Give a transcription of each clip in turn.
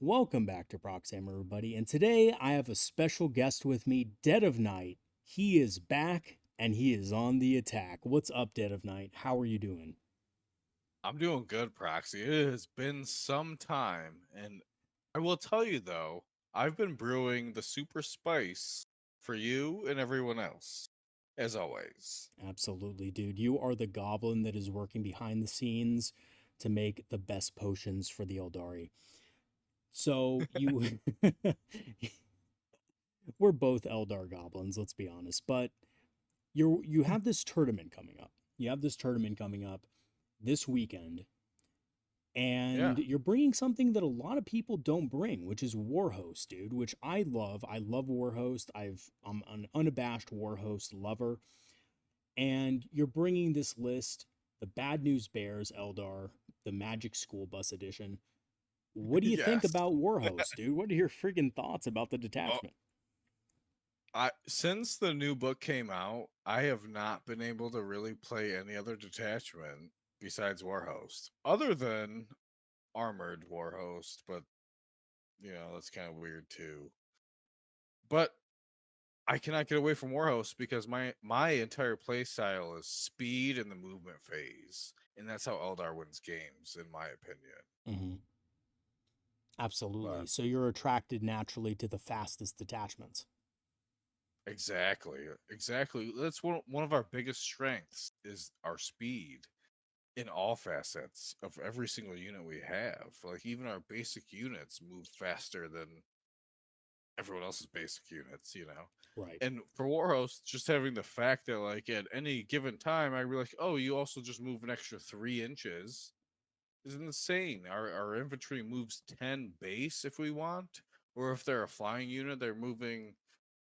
Welcome back to Proxy, everybody. And today I have a special guest with me, Dead of Night. He is back and he is on the attack. What's up, Dead of Night? How are you doing? I'm doing good, Proxy. It has been some time, and I will tell you though, I've been brewing the super spice for you and everyone else, as always. Absolutely, dude. You are the goblin that is working behind the scenes to make the best potions for the Eldari. So you we're both Eldar goblins, let's be honest, but you have this tournament coming up. You have this tournament coming up this weekend, Yeah, and you're bringing something that a lot of people don't bring, which is Warhost, dude. Which I love. I love Warhost. I'm an unabashed Warhost lover, and you're bringing this list: the Bad News Bears Eldar, the Magic School Bus Edition. What do you think yes. about Warhost, dude? What are your friggin' thoughts about the Oh, detachment? I since the new book came out, I have not been able to really play any other detachment besides Warhost, other than armored Warhost. But that's kind of weird too. But I cannot get away from Warhost because my entire play style is speed and the movement phase, and that's how Eldar wins games, in my opinion. Mm-hmm. Absolutely. But So you're attracted naturally to the fastest detachments. exactly. That's one of our biggest strengths is our speed in all facets of every single unit we have. Like even our basic units move faster than everyone else's basic units. Right. And for Warhost, just having the fact that like at any given time, I'd be like, oh, you also just move an extra 3 inches is insane. Our infantry moves 10 base if we want, or if they're a flying unit, they're moving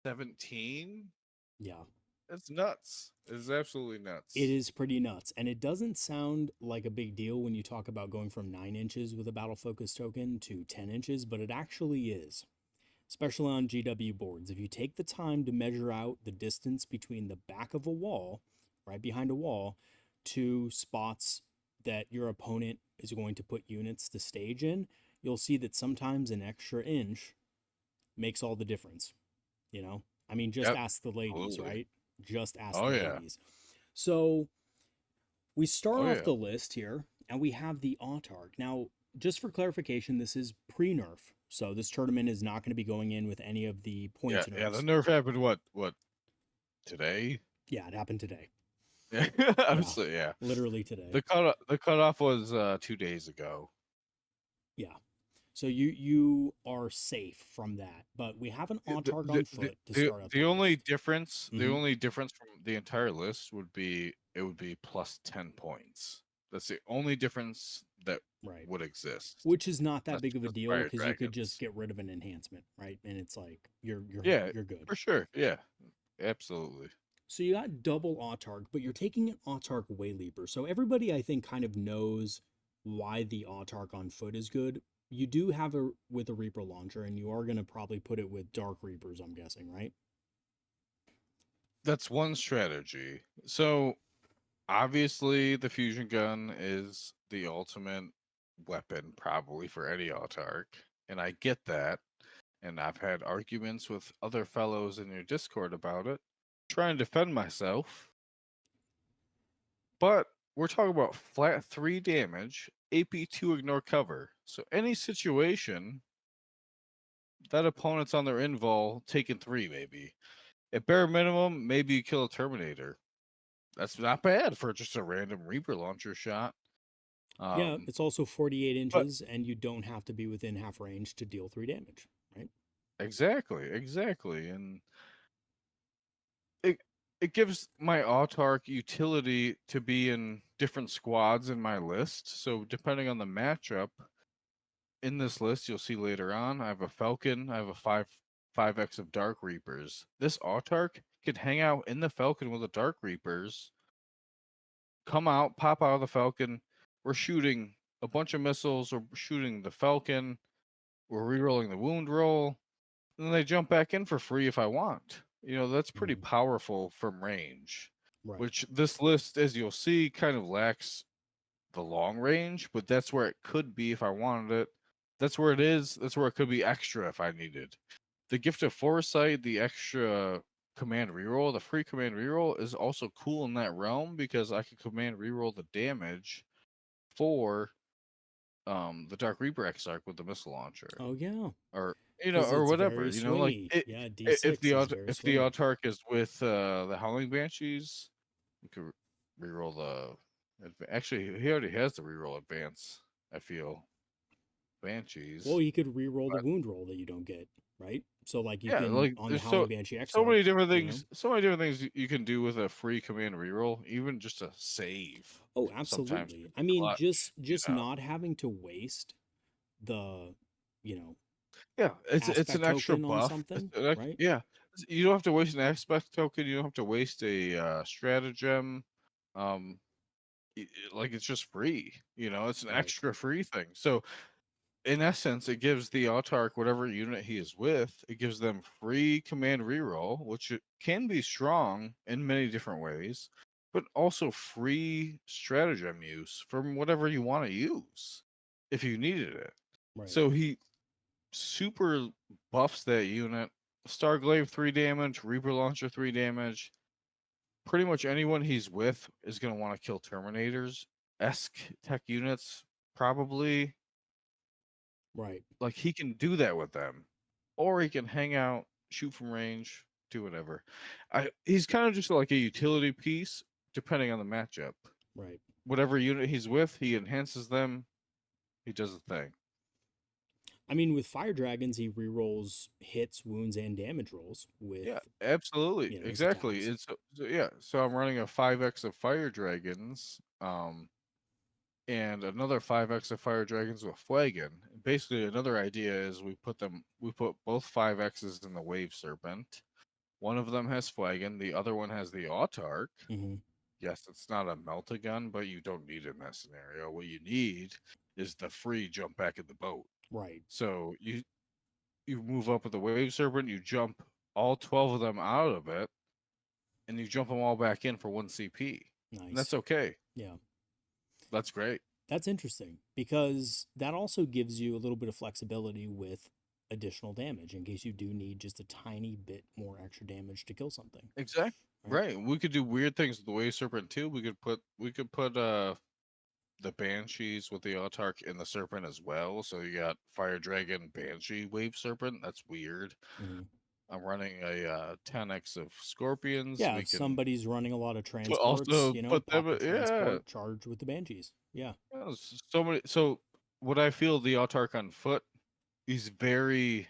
17. Yeah. It's nuts. It's absolutely It nuts. is pretty nuts. And it doesn't sound like a big deal when you talk about going from 9 inches with a battle focus token to 10 inches, but it actually is, especially on GW boards. If you take the time to measure out the distance between the back of a wall, right behind a wall, to spots that your opponent is going to put units to stage in, you'll see that sometimes an extra inch makes all the difference. You know, I mean, just Yep, ask the ladies, absolutely. right? Just ask Oh the yeah. ladies. So we start Oh off yeah. the list here and we have the Autarch. Now, just for clarification, this is pre nerf. So this tournament is not going to be going in with any of the Yeah, points yeah. The nerfs. nerf happened what today? Yeah, it happened today. Yeah, Yeah, honestly, yeah. literally today. The cutoff was 2 days ago. Yeah. So you are safe from that. But we have an The Autarch the on the foot to the, start out the the only list. difference the Hmm. only difference from the entire list would be it would be plus 10 points. That's the only difference that Right. would exist. Which is not that That's big of a just deal fire because you could just dragons. get rid of an enhancement, right? And it's like Yeah, you're good. for sure. Yeah, absolutely. So you got double Autarch, but you're taking an Autarch wayleaper. So everybody I think kind of knows why the Autarch on foot is good. You do have a with a Reaper launcher, and you are gonna probably put it with Dark Reapers, I'm guessing, right? That's one strategy. So obviously, the fusion gun is the ultimate weapon, probably for any autarch, and I get that. And I've had arguments with other fellows in your Discord about it, trying to defend myself. But we're talking about flat 3 damage, AP2 ignore cover. So any situation, that opponent's on their invul, taking 3 maybe. At bare minimum, maybe you kill a Terminator. That's not bad for just a random Reaper launcher shot. Yeah, Um, it's also 48 but inches, and you don't have to be within half range to deal 3 damage, right? exactly. And it it gives my autarch utility to be in different squads in my list. So depending on the matchup in this list, you'll see later on, I have a Falcon, I have a 5x of Dark Reapers. This autarch could hang out in the Falcon with the Dark Reapers, come out, pop out of the Falcon. We're shooting a bunch of missiles, or shooting the Falcon, we're rerolling the wound roll, and then they jump back in for free if I want. That's pretty Mm, powerful from range, right. which this list, as you'll see, kind of lacks the long range, but that's where it could be if I wanted it. that's where it is. That's where it could be extra if I needed. The gift of foresight, the extra command reroll, the free command reroll is also cool in that realm because I can command reroll the damage for the Dark Reaper Exarch with the missile launcher. Oh yeah, Or because or it's whatever, very like swingy. Yeah, if D6 is very if the swingy. Autarch is with the Howling Banshees, you could reroll the actually he already has the reroll advance, I feel. Well, Banshees. you could re-roll the But wound roll that you don't get, right? So like you yeah, can like on the there's Howling Banshee so Exarch, many different you know. things, so many different things you can do with a free command reroll, even just a save Oh, sometimes absolutely. can I be mean, clutch, you just know. not having to waste the, you know, Yeah, it's an aspect extra token on buff. something, right? Yeah, you don't have to waste an aspect token. You don't have to waste a stratagem. Um, like it's just free. You know, it's an Right. extra free thing. So in essence, it gives the Autarch whatever unit he is with. It gives them free command reroll, which it can be strong in many different ways, but also free stratagem use from whatever you want to use if you needed it. Right. So he super buffs that unit. Starglaive 3 damage, Reaper Launcher 3 damage. Pretty much anyone he's with is going to want to kill Terminators. Esque tech units, probably. Right. Like, he can do that with them. Or he can hang out, shoot from range, do whatever. He's kind of just like a utility piece, depending on the matchup. Right. Whatever unit he's with, he enhances them, he does a thing. I mean, with fire dragons, he re-rolls hits, wounds, and damage rolls with, Yeah, absolutely. his Exactly. attacks. Yeah, so I'm running a 5x of fire dragons, and another 5x of fire dragons with Fuegan. Basically, another idea is we put both 5x's in the wave serpent. One of them has Fuegan, the other one has the Autarch. Mm-hmm. Yes, it's not a melt a gun, but you don't need it in that scenario. What you need is the free jump back in the boat. Right. So you move up with the wave serpent, you jump all 12 of them out of it, and you jump them all back in for 1 CP. And Nice. that's okay. Yeah. That's great. That's interesting because that also gives you a little bit of flexibility with additional damage in case you do need just a tiny bit more extra damage to kill something, Exactly. right? Right. We could do weird things with the wave serpent too. We could put the banshees with the autarch in the serpent as well. So you got fire dragon banshee wave serpent. That's weird. Mm-hmm. I'm running a 10x of scorpions. Yeah, We if can somebody's running a lot of transports, also put pop them a yeah. transport, charge with the banshees. Yeah. So many. So what I feel the autarch on foot, he's very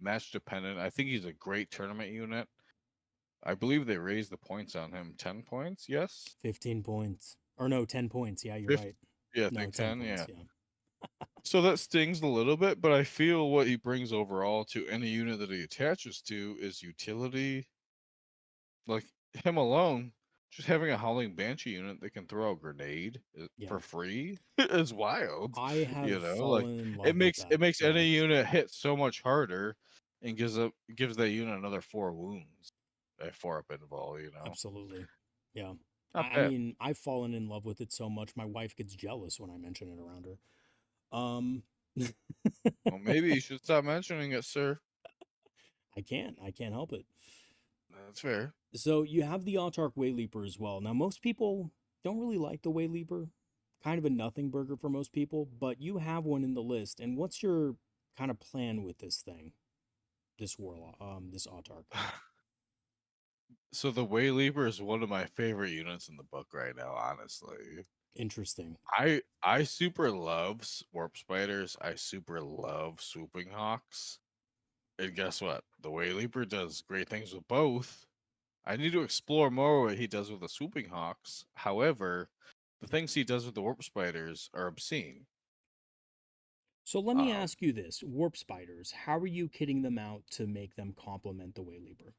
match dependent. I think he's a great tournament unit. I believe they raised the points on him 10 points. Yes. 15 points. Or no, 10 points. Yeah, you're 50, right. yeah, I No, think 10 10. points. Yeah. Yeah. So that stings a little bit, but I feel what he brings overall to any unit that he attaches to is utility. Like him alone, just having a Howling Banshee unit that can throw a grenade Yeah. for free is wild. I have Like fallen in love with it that. makes Yeah. any unit hit so much harder, and gives that unit another 4 wounds at 4 up invul. Absolutely. Yeah. Not I bad. mean, I've fallen in love with it so much my wife gets jealous when I mention it around her. Um Well, maybe you should stop mentioning it, sir. I can't. I can't help it. That's fair. So you have the Autarch Wayleaper as well. Now most people don't really like the Wayleaper. Kind of a nothing burger for most people, but you have one in the list. And what's your kind of plan with this thing? This warlock, this Autarch. So the Wayleaper is one of my favorite units in the book right now, honestly. Interesting. I super love warp spiders. I super love swooping hawks. And guess what? The Wayleaper does great things with both. I need to explore more what he does with the swooping hawks. However, the things he does with the warp spiders are obscene. So let me Um, ask you this: warp spiders. How are you kitting them out to make them complement the Wayleaper?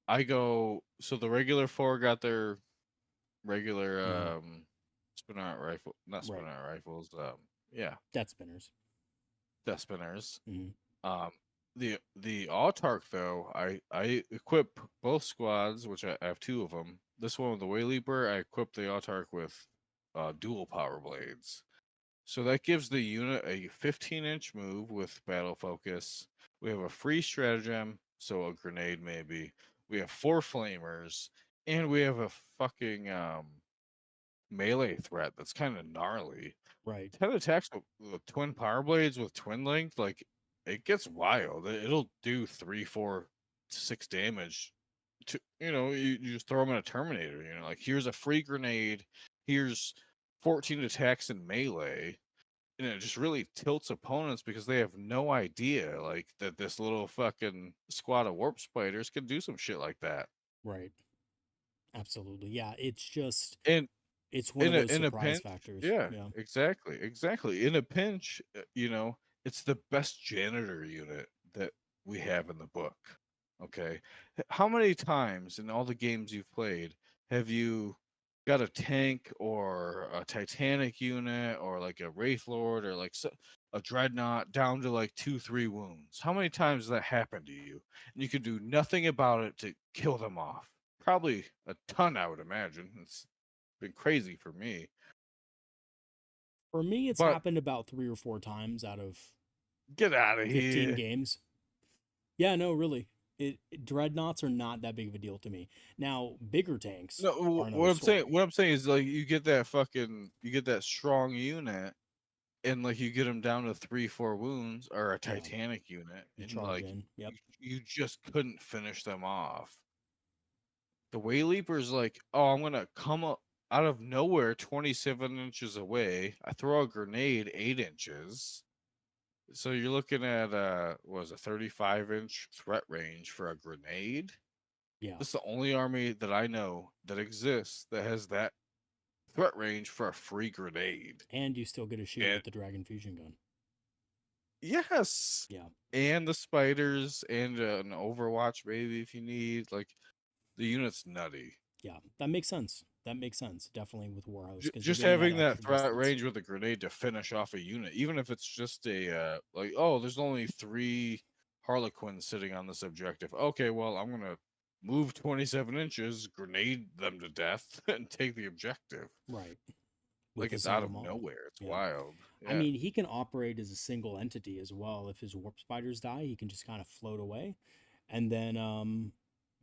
I go so the regular four got their regular Mm-hmm. spinner rifle, not Right. spinner rifles. Yeah, Death spinners. death spinners. Mm-hmm. Um, the Autarch though, I equip both squads, which I have 2 of them. This one with the Wayleaper, I equip the Autarch with dual power blades. So that gives the unit a 15-inch move with battle focus. We have a free stratagem, so a grenade maybe. We have 4 flamers, and we have a fucking melee threat that's kind of gnarly. Right. 10 attacks with twin power blades with twin length, like it gets wild. It'll do 3, 4, 6 damage. To you just throw them in a Terminator. Like here's a free grenade. Here's 14 attacks in melee, and it just really tilts opponents because they have no idea like that this little fucking squad of warp spiders can do some shit like that. Right. Absolutely. Yeah. It's just, And it's one of those in a surprise pinch, factors. yeah, Yeah. exactly. In a pinch, it's the best janitor unit that we have in the book. Okay, how many times in all the games you've played have you got a tank or a Titanic unit or like a Wraith Lord or like a Dreadnought down to like 2-3 wounds? How many times does that happen to you? And you can do nothing about it to kill them off. Probably a ton, I would imagine. It's been crazy for me. For me, it's But happened about 3 or 4 times out of get out of 15 here. games. Yeah, no, really. Dreadnoughts are not that big of a deal to me. Now, bigger tanks No, are another story. what I'm saying is like you get that strong unit, and like you get them down to 3, 4 wounds, or a Yeah, Titanic unit, you and charge like in. Yep. you just couldn't finish them off. The Wayleaper's like, oh, I'm gonna come up out of nowhere 27 inches away. I throw a grenade 8 inches. So you're looking at what was a 35-inch threat range for a grenade. Yeah. This is the only army that I know that exists that has that threat range for a free grenade. And you still get to shoot And with the Dragon Fusion gun. yes, Yeah. and the spiders and an Overwatch maybe if you need. Like the unit's nutty. Yeah. That makes sense. That makes sense. Definitely with Warhost because you're Just getting that having that extra threat distance. range with a grenade to finish off a unit, even if it's just a like, oh, there's only 3 Harlequins sitting on this objective. Okay, well, I'm gonna move 27 inches, grenade them to death, and take the objective. Right. With Like a it's out single of model. nowhere. It's Yeah. wild. I Yeah, mean, he can operate as a single entity as well. If his warp spiders die, he can just kind of float away and then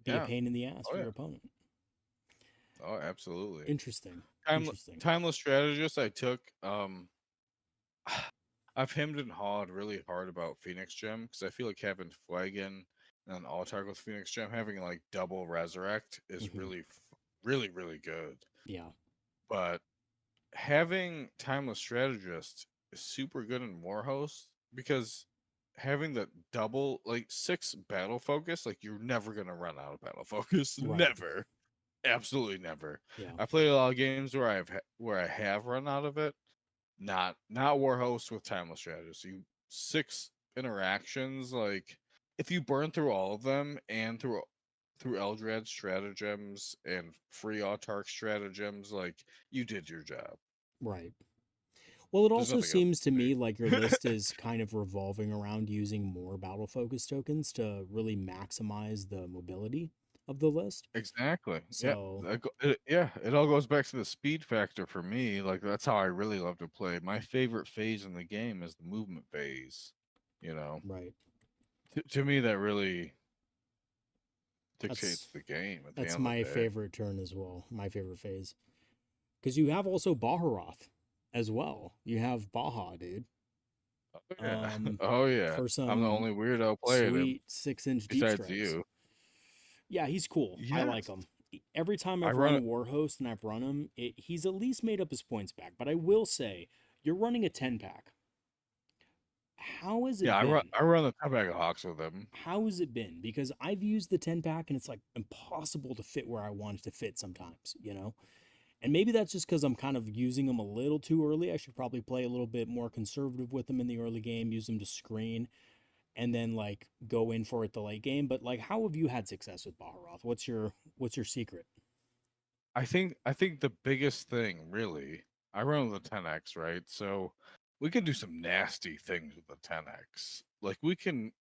be a yeah. pain in the ass Oh for yeah. your opponent. Oh, absolutely. Interesting. Time Interesting. timeless strategist. I took. I've hemmed and hawed really hard about Phoenix Gem because I feel like having Fuegan and an Autarch with Phoenix Gem having like double resurrect is Hmm. really good. Yeah. But having timeless strategist is super good in Warhost because having the double like 6 battle focus, like you're never gonna run out of battle focus. Right. Never. Absolutely never. Yeah. I played a lot of games where where I have run out of it. Not Warhost with timeless strategist. You 6 interactions, like if you burn through all of them and through Eldrad stratagems and free Autarch stratagems, like you did your job. Right. Well, it There's also nothing else seems to me like your to list say. is kind of revolving around using more battle focus tokens to really maximize the mobility of the list. Exactly. Yeah. So, Yeah. It all goes back to the speed factor for me. Like that's how I really love to play. My favorite phase in the game is the movement phase. You know, right. to me that really That's dictates the game at the that's end of my the day. favorite turn as well. My favorite phase. Because you have also Baharroth as well. You have Baha, dude. Oh yeah. Um, Oh yeah. for I'm the some only weirdo playing him sweet 6-inch deep besides strikes. you. Yeah, he's cool. I like Yes. him. Every time I I've run run it. Warhost and I've run him, he's at least made up his points back. But I will say, you're running a 10 pack. How has Yeah, it been? I run the top bag of Hawks with him. How has it been? Because I've used the 10 pack and it's like impossible to fit where I want it to fit sometimes, you know? And maybe that's just because I'm kind of using them a little too early. I should probably play a little bit more conservative with them in the early game, use them to screen, and then like go in for it the late game. But like, how have you had success with Baharroth? What's your secret? I think the biggest thing really, I run with the 10x, right? So we can do some nasty things with the 10x. Like we can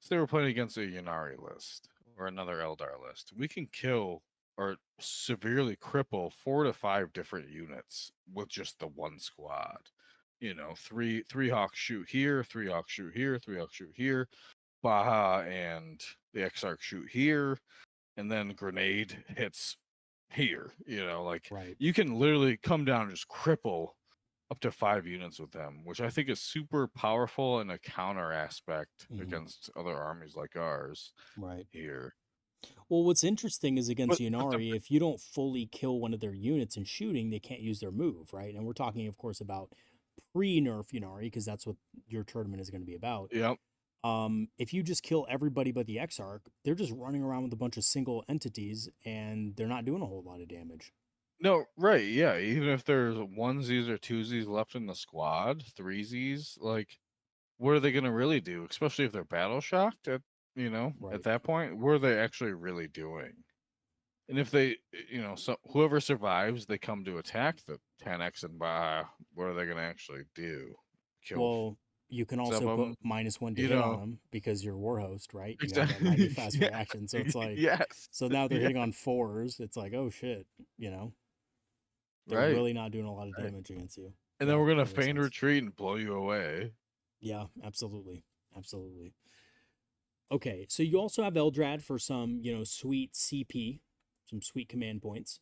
say we're playing against a Ynnari list or another Eldar list. We can kill or severely cripple 4 to 5 different units with just the one squad. three hawks shoot here, three hawks shoot here, three hawks shoot here. Baja and the Exarch shoot here, and then grenade hits here. Like Right. you can literally come down and just cripple up to 5 units with them, which I think is super powerful in a counter aspect Mhm. against other armies like ours Right. here. Well, what's interesting is against But the Ynnari, if you don't fully kill one of their units in shooting, they can't use their move, right? And we're talking, of course, about pre-nerf Ynnari, because that's what your tournament is going to be about. Yep. If you just kill everybody but the Exarch, they're just running around with a bunch of single entities, and they're not doing a whole lot of damage. No, right, yeah. Even if there's onesies or twosies left in the squad, threesies, like what are they gonna really do? Especially if they're battle shocked at Right. at that point, what are they actually really doing? And if they so whoever survives, they come to attack the 10x and what are they gonna actually do? Kill Well, you can of also put them? -1 to You hit on know, them because you're Warhost, right? You have that lightning exactly. fast Yeah. reaction. So it's like, Yes. so now they're Yeah. hitting on 4s. It's like, oh shit, you know, they're Right. really not doing a lot of Right. damage against you. And then Yeah, we're gonna that makes feign sense. retreat and blow you away. Yeah, absolutely. Absolutely. Okay, so you also have Eldrad for some, sweet CP, some sweet command points,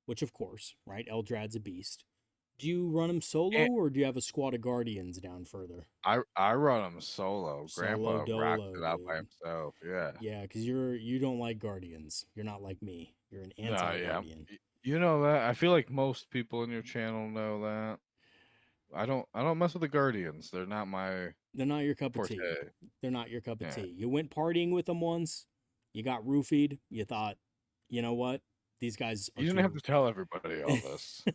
which of course, right? Eldrad's a beast. Do you run him solo or do you have a squad of guardians down further? I run them solo. Solo Grandpa rocks dolo, it out by dude. himself. Yeah. Yeah, because you don't like guardians. You're not like me. You're an No, yeah. anti-guardian. You know that. I feel like most people in your channel know that. I don't mess with the Guardians. They're not my They're not your cup of forte. tea. They're not your cup of Yeah. tea. You went partying with them once. You got roofied. You thought, you know what? These guys are You didn't have too. to tell everybody all this.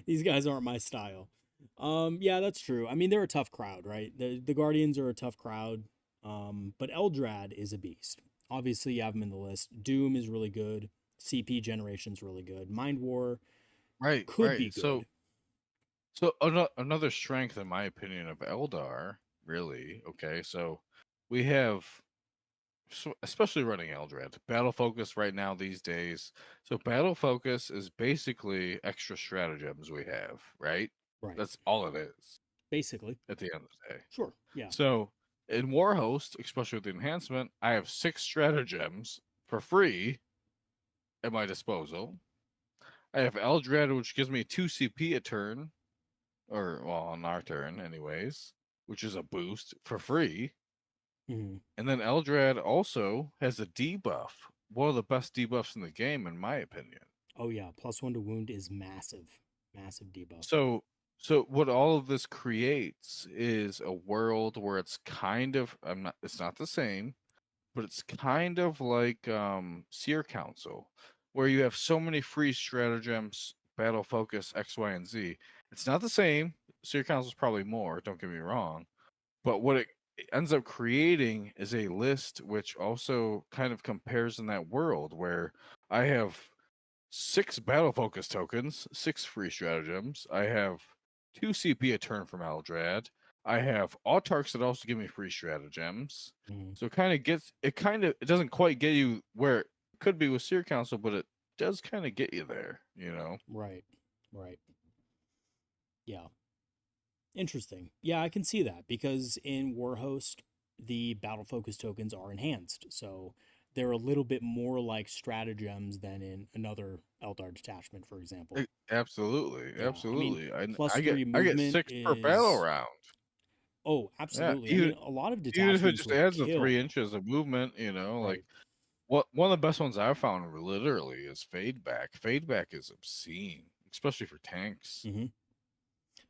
These guys aren't my style. Yeah, that's true. I mean, they're a tough crowd, right? The Guardians are a tough crowd. But Eldrad is a beast. Obviously, you have him in the list. Doom is really good. CP Generation's really good. Mind War Right, could be right. good. So another strength, in my opinion, of Eldar, really. Okay, so we have, especially running Eldrad, battle focus right now these days. So battle focus is basically extra stratagems we have, right? Right. That's all it is Basically. at the end of the day. Sure. Yeah. So in Warhost, especially with the enhancement, I have 6 stratagems for free at my disposal. I have Eldrad, which gives me 2 CP a turn, or well, on our turn, anyways, which is a boost for free. Hmm. And then Eldrad also has a debuff, one of the best debuffs in the game, in my opinion. Oh, yeah. +1 to wound is massive. Massive debuff. So what all of this creates is a world where it's kind of it's not the same, but it's kind of like Seer Council, where you have so many free stratagems, battle focus, X, Y, and Z. It's not the same. Seer Council is probably more, don't get me wrong. But what it ends up creating is a list which also kind of compares in that world where I have 6 battle focus tokens, 6 free stratagems. I have 2 CP a turn from Eldrad. I have Autarchs that also give me free stratagems. Hmm. So it doesn't quite get you where it could be with Seer Council, but it does kind of get you there. Right. Right. Yeah. Interesting. Yeah, I can see that because in Warhost, the battle focus tokens are enhanced. So they're a little bit more like stratagems than in another Eldar detachment, for example. Absolutely, Yeah. I mean, absolutely. I plus I get three I get movement 6 per battle is. round. Oh, Yeah, absolutely. I mean, a lot of even if it detachments just would adds the 3 kill. inches of movement, like Right. one of the best ones I've found literally is fade back. Fade back is obscene, especially for tanks. Hmm.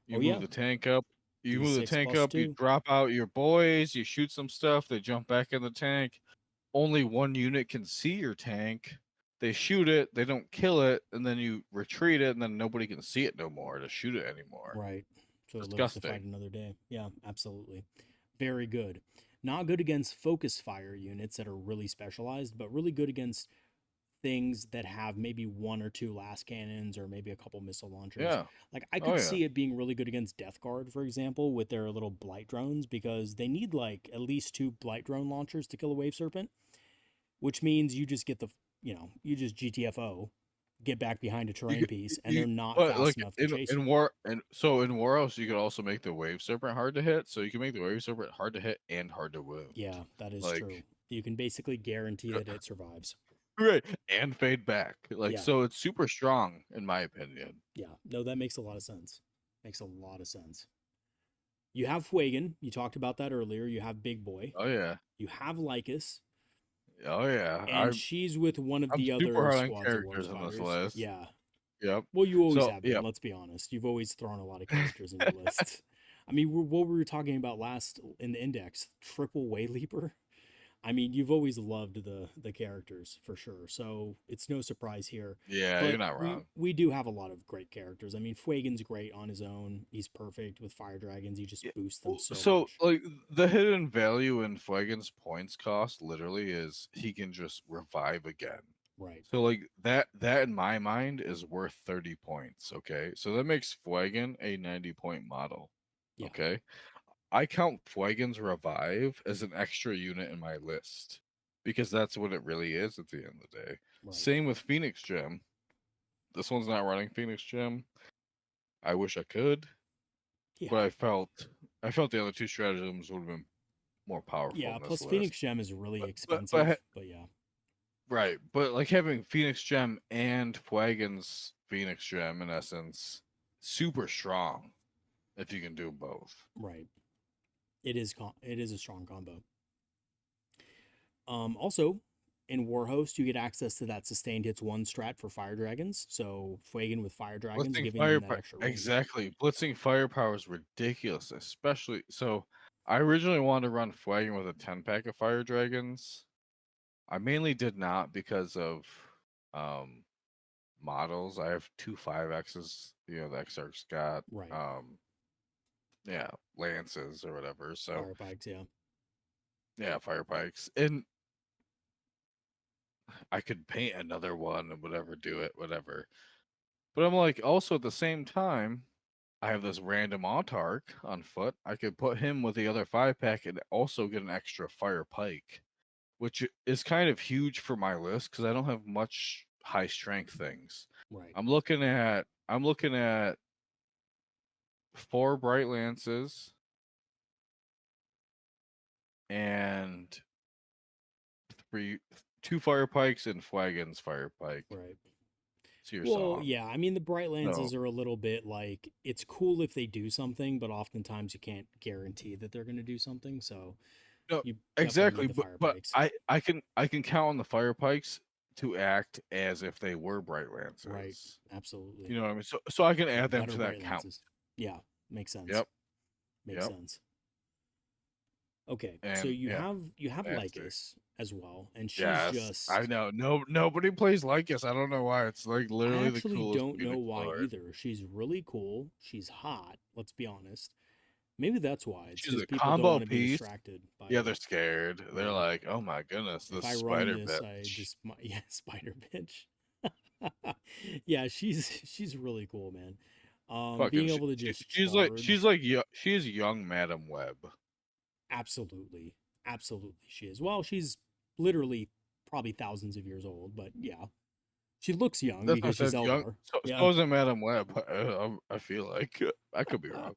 You Oh, move yeah. the tank up, D6 plus you 2. drop out your boys, you shoot some stuff, they jump back in the tank. Only one unit can see your tank. They shoot it, they don't kill it, and then you retreat it, and then nobody can see it no more to shoot it anymore. Right. So it lives to fight Disgusting. another day. Yeah, absolutely. Very good. Not good against focus fire units that are really specialized, but really good against things that have maybe 1 or 2 last cannons or maybe a couple missile launchers. Yeah. Like I Oh could yeah. see it being really good against Death Guard, for example, with their little blight drones because they need like at least 2 blight drone launchers to kill a wave serpent, which means you just get you just GTFO get back behind a You terrain could, piece, and you they're not but fast like enough to chase you. in Warhost you could also make the Wave Serpent hard to hit, so you can make the Wave Serpent hard to hit and hard to wound. Yeah, that is Like true. You can basically guarantee that it survives. right, and fade back. Like Yeah, so, it's super strong in my opinion. yeah. No, that makes a lot of sense. Makes a lot of sense. You have Fuegan. You talked about that earlier. You have Big Boy. Oh yeah, You have Lycus, oh yeah. and she's with one of I'm the super other hard on squads of War characters on this Spiders. list. Yeah. Yep. Well, you always So have been. yep. Let's be honest. You've always thrown a lot of characters in your list. I mean, what we were talking about last in the index, triple wayleaper. I mean, you've always loved the characters for sure, so it's no surprise here. Yeah, you're But not we wrong. we do have a lot of great characters. I mean, Fuegan's great on his own. He's perfect with fire dragons. He just Yeah. boosts them so So much. like the hidden value in Fuegan's points cost literally is he can just revive again. Right. So like that in my mind is worth 30 points. Okay. So that makes Fuegan a 90-point model. Yeah. Okay. I count Fuegan's revive as an extra unit in my list because that's what it really is at the end of the day. Right. Same with Phoenix Gem. This one's not running Phoenix Gem. I wish I could, Yeah. but I felt the other two stratagems would have been more powerful Yeah. in this Plus, list. Phoenix Gem is really But expensive. But yeah. right, but like having Phoenix Gem and Fuegan's Phoenix Gem in essence, super strong if you can do both. Right. It is a strong combo. Also, in Warhost, you get access to that sustained hits one strat for fire dragons. So Fuegan with fire dragons, Blitzing giving them that firepower, extra range. exactly. Blitzing firepower is ridiculous, especially so. I originally wanted to run Fuegan with a 10-pack of fire dragons. I mainly did not because of um models. I have two 5X's, the Exarch's got Right. yeah, lances or whatever. So Fire pikes, yeah. yeah, fire pikes. And I could paint another one and whatever, do it, whatever. But I'm like, also at the same time, I have this random Autarch on foot. I could put him with the other 5-pack and also get an extra fire pike, which is kind of huge for my list because I don't have much high strength things. Right. I'm looking at 4 bright lances and 2 fire pikes and Fuegan's fire pike. Right. It's your Well, song. yeah. I mean, the bright lances No. are a little bit like it's cool if they do something, but oftentimes you can't guarantee that they're going to do something. So No, you definitely exactly. need the fire But pikes. I can count on the fire pikes to act as if they were bright Right. lances. Absolutely. You know what I mean? So I can Yeah. add them Better to that bright count. lances. Yeah. Makes sense. Yep. Makes Yep. sense. Okay, so And yeah, you have nasty. Lycus as well, and she's Yes, I just know. Nobody plays Lycus. I don't know why. It's like I literally the actually coolest don't know Phoenix why Lord. either. She's really cool. She's hot, let's be honest. Maybe that's why. It's She's because a people don't combo want to be piece. distracted by Yeah, her. they're scared. They're Yeah. like, oh my goodness, If this I run spider this, I bitch. just yeah, spider bitch. Yeah, she's really cool, man. Fucking, Being able to just she's charge, like she's young Madam Web. absolutely, absolutely, she is. Well, she's literally probably thousands of years old, but yeah, she looks young That's what I because she's said. Young. Eldar. So, Yeah. so isn't Madam Web. I feel like I could be wrong.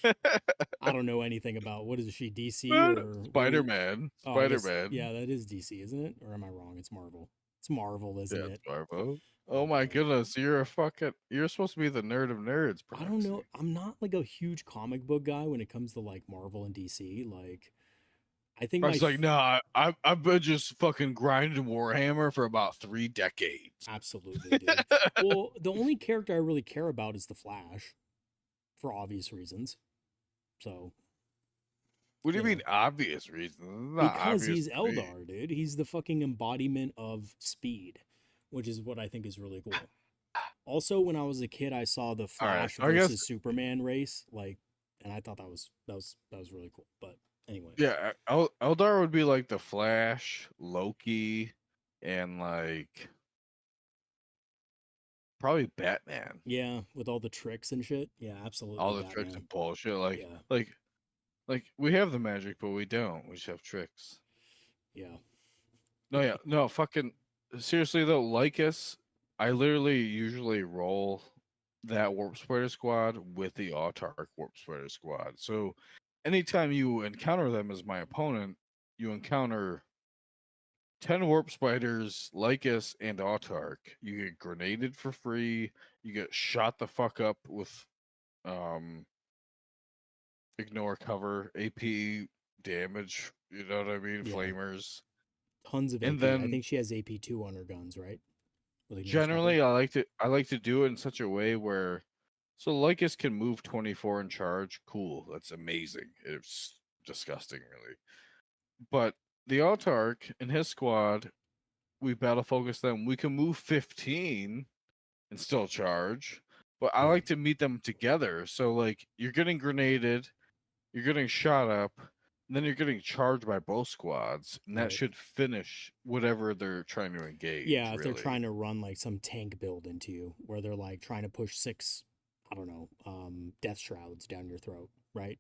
I don't know anything about what is she DC or what Spider is Man. Oh, I Spider guess Man. yeah, that is DC, isn't it? Or am I wrong? It's Marvel. It's Marvel, isn't Yeah, it's it? Marvel. Oh my Okay. goodness, you're supposed to be the nerd of nerds, I don't know. Proxy. I'm not like a huge comic book guy when it comes to like Marvel and DC. Like I think Proxy's like, nah, I've been just fucking grinding Warhammer for about 3 decades. absolutely, dude. Well, the only character I really care about is the Flash for obvious reasons. So, What do you you mean know, obvious reasons? It's not because obvious he's to me. Eldar, dude. He's the fucking embodiment of speed, which is what I think is really cool. Also, when I was a kid, I saw the All right, Flash so I guess versus Superman race, like, and I thought that was really cool. But anyway, yeah, Eldar would be like the Flash, Loki, and like probably Batman. yeah, with all the tricks and shit, yeah, absolutely, All the tricks Batman. and bullshit. Yeah, Like we have the magic, but we don't. We just have tricks. yeah, No, yeah, no, fucking seriously though, Lycus, I literally usually roll that Warp Spider squad with the Autarch Warp Spider squad. So anytime you encounter them as my opponent, you encounter 10 Warp Spiders, Lycus, and Autarch. You get grenaded for free. You get shot the fuck up with um ignore cover, AP damage, you know what I mean? Yeah, Flamers. tons of And AP. I then think she has AP2 on her guns, right? With ignores cover. generally I like to do it in such a way where so Lycus can move 24 and charge. Cool. That's amazing. It's disgusting really. But the Autarch and his squad, we battle focus them. We can move 15 and still charge. But I Yeah, like to meet them together. So like you're getting grenaded, you're getting shot up, and then you're getting charged by both squads, and that right. should finish whatever they're trying to engage, Yeah, if they're really. trying to run like some tank build into you, where they're like trying to push six, I don't know, death shrouds down your throat, right?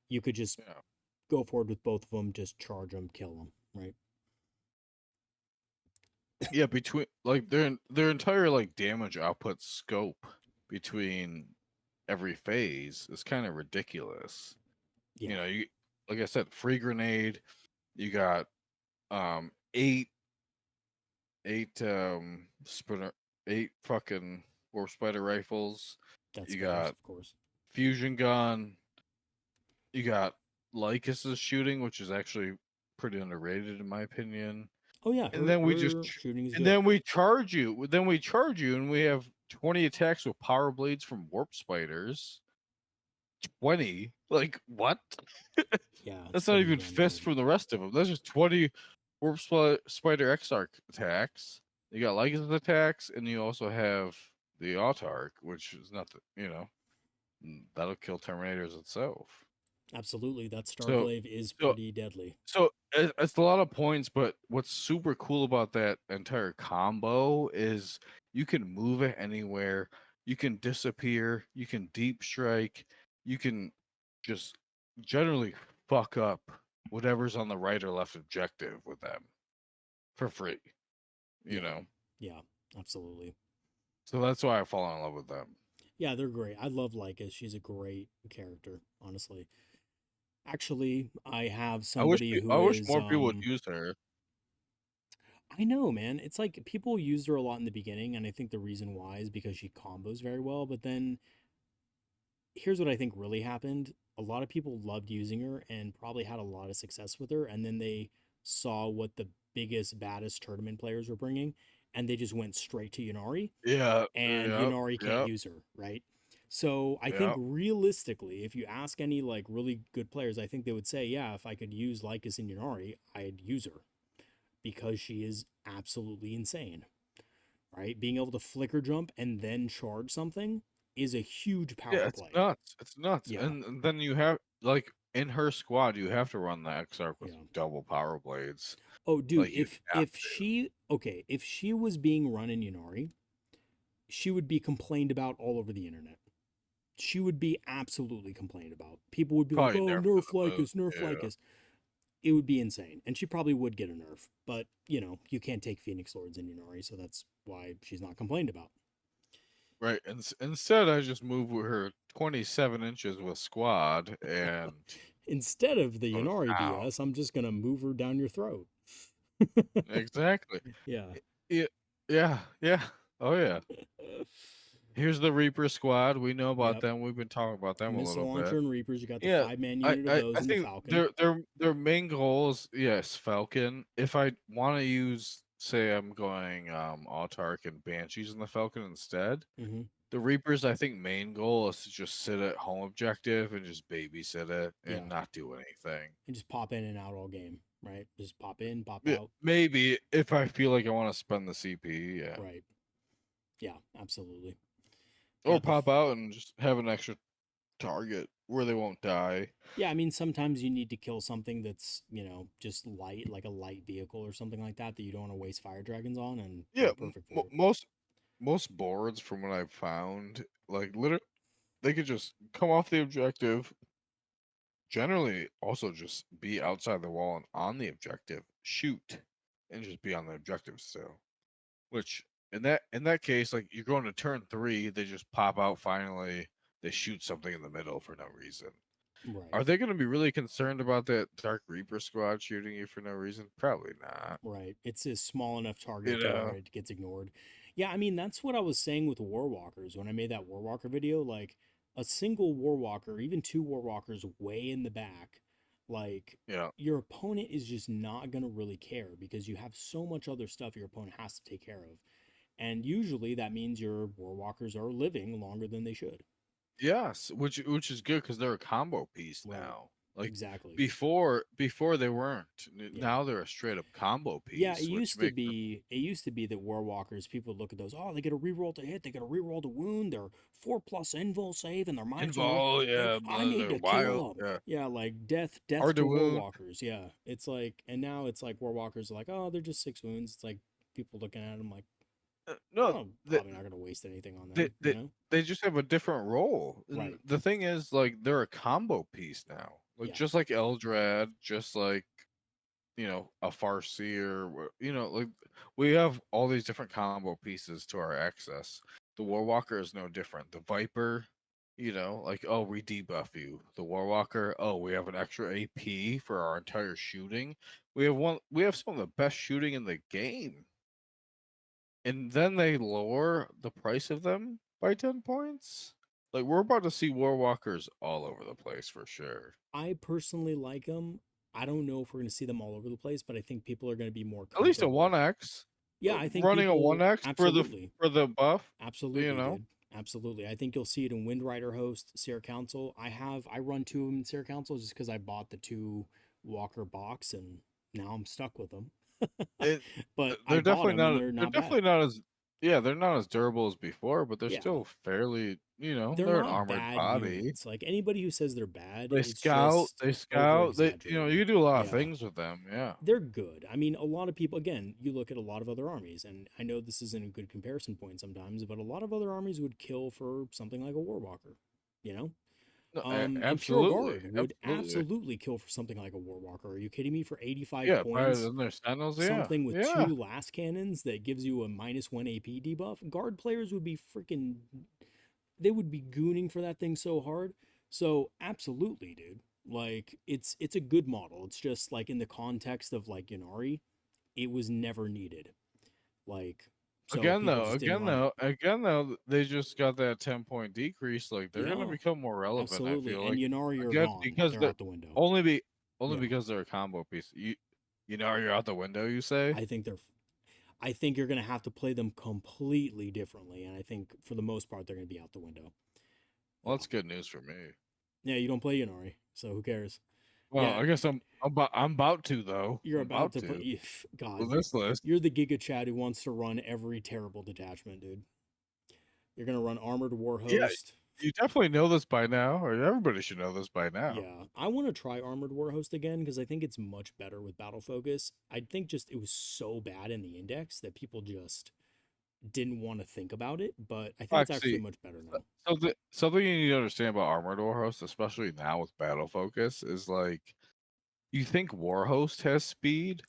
You could just Yeah. go forward with both of them, just charge them, kill them, right? Yeah, between like their entire like damage output scope between every phase is kind of ridiculous. Yeah, You like I said, free grenade, you got eight spinner eight fucking warp spider rifles, that's you spares, got of course. fusion gun, you got Lycus's shooting, which is actually pretty underrated in my opinion. Oh yeah, And her then we just her shooting is and good. then we charge you. Then we charge you, and we have 20 attacks with power blades from warp spiders. 20, like what? Yeah, it's That's not pretty even damn fists good. from the rest of them. That's just 20 spider Exarch attacks. You got Lycus attacks, and you also have the Autarch, which is nothing. That'll kill Terminators itself. Absolutely, that So, Starglaive is so pretty deadly. it's a lot of points, but what's super cool about that entire combo is you can move it anywhere. You can disappear. You can deep strike. You can just generally fuck up whatever's on the right or left objective with them for free. You Yeah, know, yeah, absolutely. so that's why I fall in love with them. Yeah, they're great. I love Leica. She's a great character, honestly. Actually, I have somebody I who wish is more people would use her. I know, man. It's like people used her a lot in the beginning, and I think the reason why is because she combos very well. But then here's what I think really happened. A lot of people loved using her and probably had a lot of success with her, and then they saw what the biggest, baddest tournament players were bringing, and they just went straight to Yunari, Yeah. and Yep. Yunari can't Yep. use her, right? So I think Yep. realistically, if you ask any like really good players, I think they would say, yeah, if I could use Lycus and Yunari, I'd use her because she is absolutely insane, right? Being able to flicker jump and then charge something is a huge Yeah, power it's play. nuts. It's nuts. Yeah, And then you have like in her squad, you have to run the Exarch with yeah. double power blades. Oh, dude, Like you if have if she okay, if she was being run in Yunari, she would be complained about all over the internet. She would be absolutely complained about. People would be like, probably "Oh, nerf to nerf the moon. Lycus, nerf Yeah. Lycus." It would be insane, and she probably would get a nerf. But you can't take Phoenix Lords in Yunari, so that's why she's not complained about. Right. And instead I just move with her 27 inches with squad and Instead of the goes Yunari down. BS, I'm just gonna move her down your throat. Exactly. Yeah. Yeah. Yeah. Yeah. Oh yeah. Here's the Reaper squad. We know about Yep. them. We've been talking about them a Missile little launcher bit. and Reapers. You got the Yeah, 5-man I, unit of I, those I in the think Falcon. their main goal is yes, Falcon. If I want to use, say, I'm going Autarch and Banshees in the Falcon instead, Mm-hmm. the Reapers I think main goal is to just sit at home objective and just babysit it Yeah. and not do anything. And just pop in and out all game, right? Just pop in, pop Yeah, out. maybe if I feel like I want to spend the CP, yeah, Right. Yeah, absolutely. or Yeah, the pop out and just have an extra target where they won't die. yeah, I mean sometimes you need to kill something that's, just light, like a light vehicle or something like that you don't want to waste fire dragons on, and Yeah, they're perfect for it. most boards from what I've found, like literally, they could just come off the objective. Generally, also just be outside the wall and on the objective, shoot, and just be on the objective still. Which in that case, like you're going to turn 3, they just pop out finally. They shoot something in the middle for no reason. Right. Are they going to be really concerned about that Dark Reaper squad shooting you for no reason? Probably not. Right. It's a small enough You target to where know? it gets ignored. Yeah, I mean, that's what I was saying with Warwalkers when I made that Warwalker video. Like, a single Warwalker, even two Warwalkers way in the back, like, Yeah. your opponent is just not going to really care because you have so much other stuff your opponent has to take care of. And usually that means your Warwalkers are living longer than they should. Yes, which is good because they're a combo piece Right. now. Like Exactly. before they weren't. Yeah. Now they're a straight up combo Yeah, it piece, which used to makes them be it used to be that Warwalkers, people would look at those, oh, they get a reroll to hit, they get a reroll to wound, they're 4+ invul save, and they're -1. involved. They Yeah, I need they're to wild. kill them. Yeah, Yeah, like death hard to to wound. Warwalkers. Yeah. It's like, and now it's like Warwalkers are like, oh, they're just 6 wounds. It's like people looking at them like, No, I'm they, probably not gonna waste anything on they them, you they know? they just have a different role. And Right. the thing is, like, they're a combo piece now. Like Yeah. just like Eldrad, just like a Farseer. Like we have all these different combo pieces to our access. The Warwalker is no different. The Viper, like, oh, we debuff you. The Warwalker, oh, we have an extra AP for our entire shooting. We have some of the best shooting in the game. And then they lower the price of them by 10 points. Like we're about to see Warwalkers all over the place for sure. I personally like them. I don't know if we're gonna see them all over the place, but I think people are gonna be more At least a comfortable with. 1x. Yeah, I think Running a people 1x absolutely. for the buff, you Absolutely, know. dude. Absolutely. I think you'll see it in Windrider Host, Seer Council. I run two of them in Seer Council just because I bought the two Walker box and now I'm stuck with them. It, But I they're bought definitely them and not. they're They're not bad. definitely not as. Yeah, they're not as durable as before, but they're Yeah. still fairly. They're They're an not armored bad body. units. Like anybody who says they're bad, They it's scout. just They over scout. You exaggerated. can do a lot of Yeah. things with them. Yeah. They're good. I mean, a lot of people, again, you look at a lot of other armies, and I know this isn't a good comparison point sometimes, but a lot of other armies would kill for something like a Warwalker, you know? No, Imperial absolutely, Guard would absolutely. absolutely kill for something like a Warwalker. Are you kidding me? For 85 Yeah, better points, than their Sentinels. Yeah, something with yeah. two last cannons that gives you a -1 AP debuff. Guard players would be freaking, they would be gooning for that thing so hard. So, absolutely, dude. Like, it's a good model. It's just like in the context of like Ynnari, it was never needed. Like, so people just didn't run it. Again though, they just got that 10-point decrease. Like they're gonna Yeah, become more relevant. I absolutely. feel And like Ynnari are again gone. because They're the out the window. only be only Yeah. because they're a combo piece. You're out the window. You say? I think they're I think you're going to have to play them completely differently and I think for the most part they're going to be out the window. Well, Yeah. that's good news for me. Yeah, you don't play Ynnari, so who cares? Well, Yeah, I guess I'm about to though. you're I'm about about to put to God, with this list. you're the Giga Chad who wants to run every terrible detachment, dude. You're going to run Armored Yeah, Warhost. you definitely know this by now, or everybody should know this by now. Yeah, I want to try Armored Warhost again because I think it's much better with battle focus. I think just it was so bad in the index that people just didn't want to think about it, but I think it's actually Actually, much better now. something you need to understand about Armored Warhost, especially now with battle focus, is like you think Warhost has speed.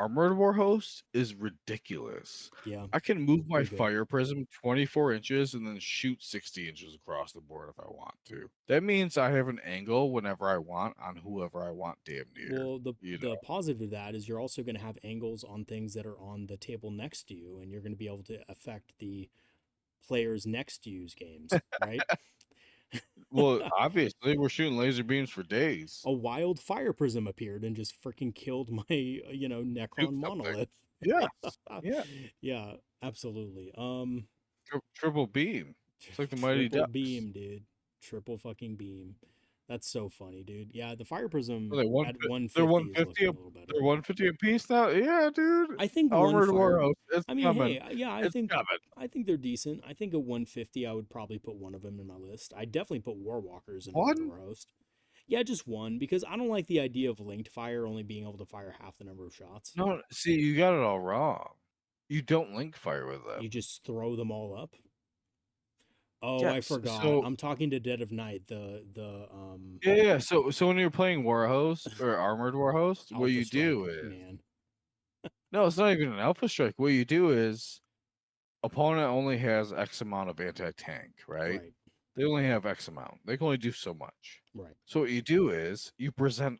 Armored Warhost is ridiculous. Yeah, I can move my they're good. fire prism 24 inches and then shoot 60 inches across the board if I want to. That means I have an angle whenever I want on whoever I want damn near. Well, You the know. positive of that is you're also going to have angles on things that are on the table next to you, and you're going to be able to affect the players next to you's games, right? Well, obviously we're shooting laser beams for days. A wild fire prism appeared and just freaking killed my, Shoot Necron something. monolith. Yes. Yeah. Yeah, absolutely. Triple beam. It's like the Mighty Triple Ducks. beam, dude. Triple fucking beam. That's so funny, dude. Yeah, the fire prism Are they one? at They're 150 is 150. looking a little better. They're 150 a piece now. Yeah, dude. I think one Armored fire. Warhost. It's I mean, coming. hey, yeah, It's coming. I think they're decent. I think at 150, I would probably put one of them in my list. I'd definitely put Warwalkers in Armored One? Warhost. Yeah, just one because I don't like the idea of linked fire only being able to fire half the number of shots. No, see, you got it all wrong. You don't link fire with them. You just throw them all up. Oh, I Yes. forgot. So I'm talking to Dead of Night, the yeah. So when you're playing Warhost or Armored Warhost, what Alpha you do Strike, is man. no, it's not even an Alpha Strike. What you do is opponent only has X amount of anti-tank, right? Right. They only have X amount. They can only do so much. Right. So what you do is you present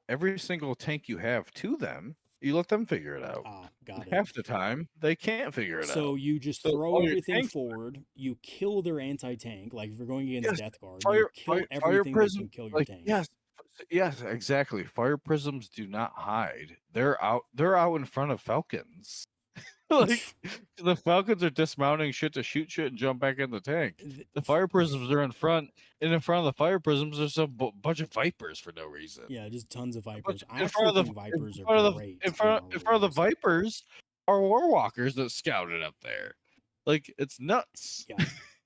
every single tank you have to them. You let them figure it out. Ah, And got it. half the time they can't figure it So out. you just So throw all your everything tanks, forward, you kill their anti-tank, like if you're going against yes, Death Guard, you kill fire everything that prism, can kill your like tank. yes, yes, exactly. Fire prisms do not hide. They're out in front of falcons. Like the falcons are dismounting shit to shoot shit and jump back in the tank. The fire prisms are in front, and in front of the fire prisms there's a bunch of vipers for no reason. Yeah, just tons of But Vipers. I in front actually of the think Vipers are in great in front Armored in front of the Warhost. vipers are warwalkers that scouted up there. Like it's nuts. Yeah,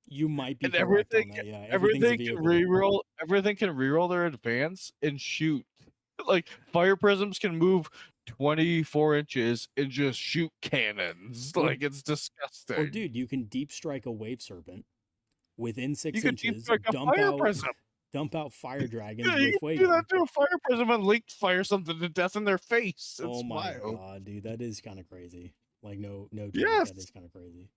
you might be And correct on that. Yeah, everything's a vehicle. everything can reroll their advance and shoot. Like fire prisms can move 24 inches and just shoot cannons. Or, Like it's or disgusting. dude, you can deep strike a Wave Serpent within You 6 could deep inches, strike a fire prism. dump out fire dragons Yeah, you with can do Fuegan. that to a fire prism and link fire something to death in their face. Oh It's my wild. god, dude, that is kind of crazy. Like no joke, that Yes. is kind of crazy.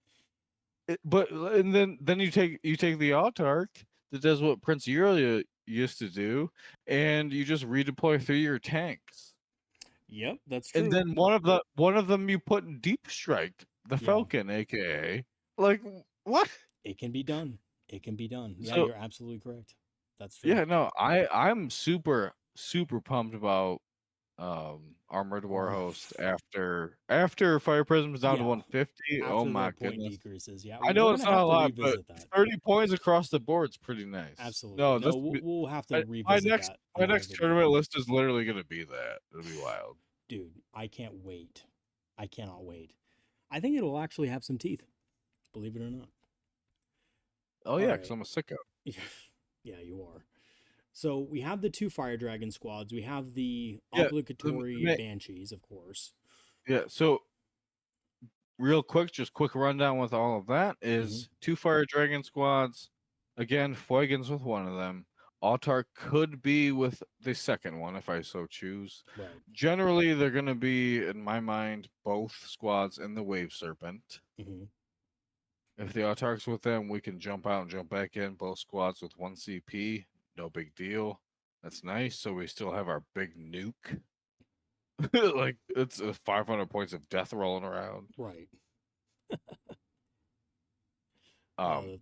But and then you take the Autarch that does what Prince Yuria used to do, and you just redeploy through your tanks. Yep, that's And true. then one of them you put in deep strike, the Yeah, Falcon, aka like what? it can be done. It can be done. Yeah, So you're absolutely correct. That's true. yeah, no, I'm super pumped about Armored Armor. Warhost after Fire Prism's down to Yeah, 150. Oh after the my point goodness. decreases. Yeah, I we're know gonna it's not have a to lot, but revisit that. 30 points across the board is pretty nice. Absolutely. No, No, this we'll have to my revisit next that another video. tournament list is literally gonna be that. It'll be wild. Dude, I can't wait. I cannot wait. I think it'll actually have some teeth, believe it or not. Oh All yeah, because right. I'm a sicko. Yeah, you are. So we have the two Fire Dragon squads. We have the Yeah, obligatory Banshees, of course. yeah. So real quick, just quick rundown with all of that is 2 Fire Dragon squads. Again, Fuegan's with one of them. Autarch could be with the second one if I so choose. Right. Generally, they're going to be, in my mind, both squads in the Wave Serpent. If the Autarch's with them, we can jump out and jump back in. Both squads with 1 CP. No big deal. That's nice. So we still have our big nuke. Like, it's 500 points of death rolling around. Right.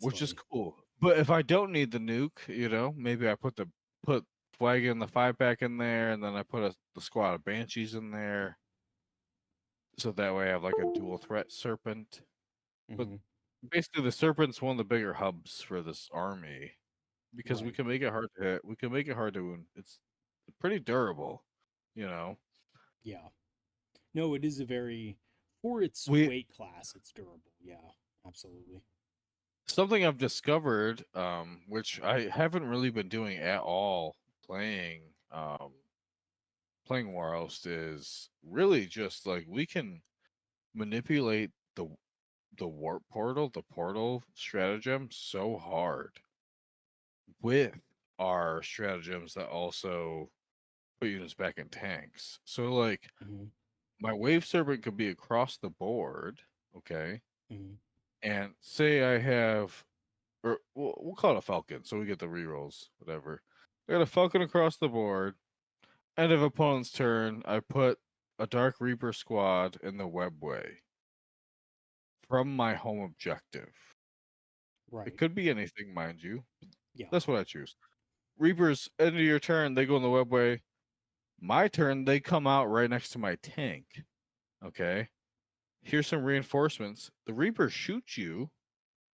Which funny. is cool. But if I don't need the nuke, maybe I put Fuegan the 5-pack in there, and then I put the squad of Banshees in there. So that way I have like a dual threat Serpent. But basically the Serpent's one of the bigger hubs for this army. Because we can make it hard to hit. We can make it hard to wound. It's pretty durable, Yeah. No, it is a very, for its weight class, it's durable. Yeah, absolutely. Something I've discovered, which I haven't really been doing at all playing Warhost, is really just like we can manipulate the warp portal, the portal stratagem so hard with our stratagems that also put units back in tanks. So like my Wave Serpent could be across the board, okay? And say I have, or we'll call it a Falcon, so we get the rerolls, whatever. I got a Falcon across the board. End of opponent's turn, I put a Dark Reaper squad in the webway from my home objective. Right. It could be anything, mind you. Yeah. That's what I choose. Reapers, end of your turn, they go in the webway. My turn, they come out right next to my tank. Okay. Here's some reinforcements. The Reapers shoot you,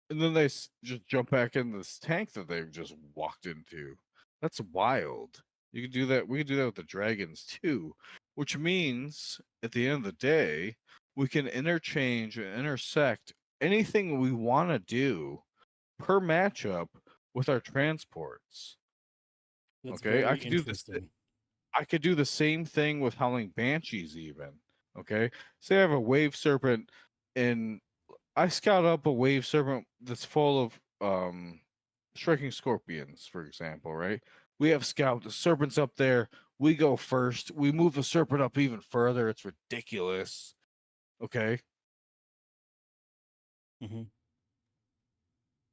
and then they just jump back in this tank that they've just walked into. That's wild. You can do that. We can do that with the dragons too, which means at the end of the day, we can interchange and intersect anything we want to do per matchup with our transports. That's okay, very interesting. I could do the same thing with Howling Banshees, even. Okay, say I have a Wave Serpent, and I scout up a Wave Serpent that's full of Striking Scorpions, for example, right? We have Scout, the Serpent's up there. We go first. We move the Serpent up even further. It's ridiculous. Okay. Mm-hmm.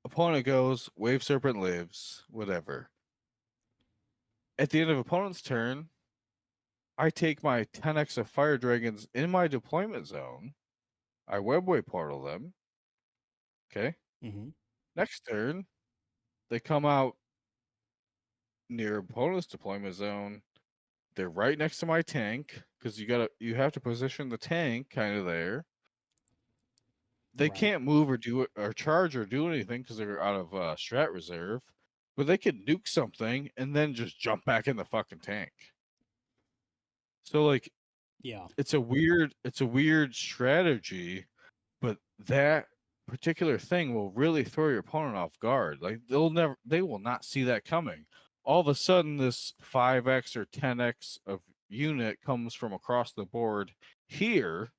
Opponent goes, Wave Serpent lives, whatever. At the end of opponent's turn, I take my 10x of fire dragons in my deployment zone. I webway portal them. Okay. Mm-hmm. Next turn, they come out near opponent's deployment zone. They're right next to my tank because you have to position the tank kind of there. They Right. can't move or do it or charge or do anything because they're out of strat reserve, but they could nuke something and then just jump back in the fucking tank. So like Yeah. it's a weird strategy, but that particular thing will really throw your opponent off guard. Like they will not see that coming. All of a sudden this 5x or 10x of unit comes from across the board here,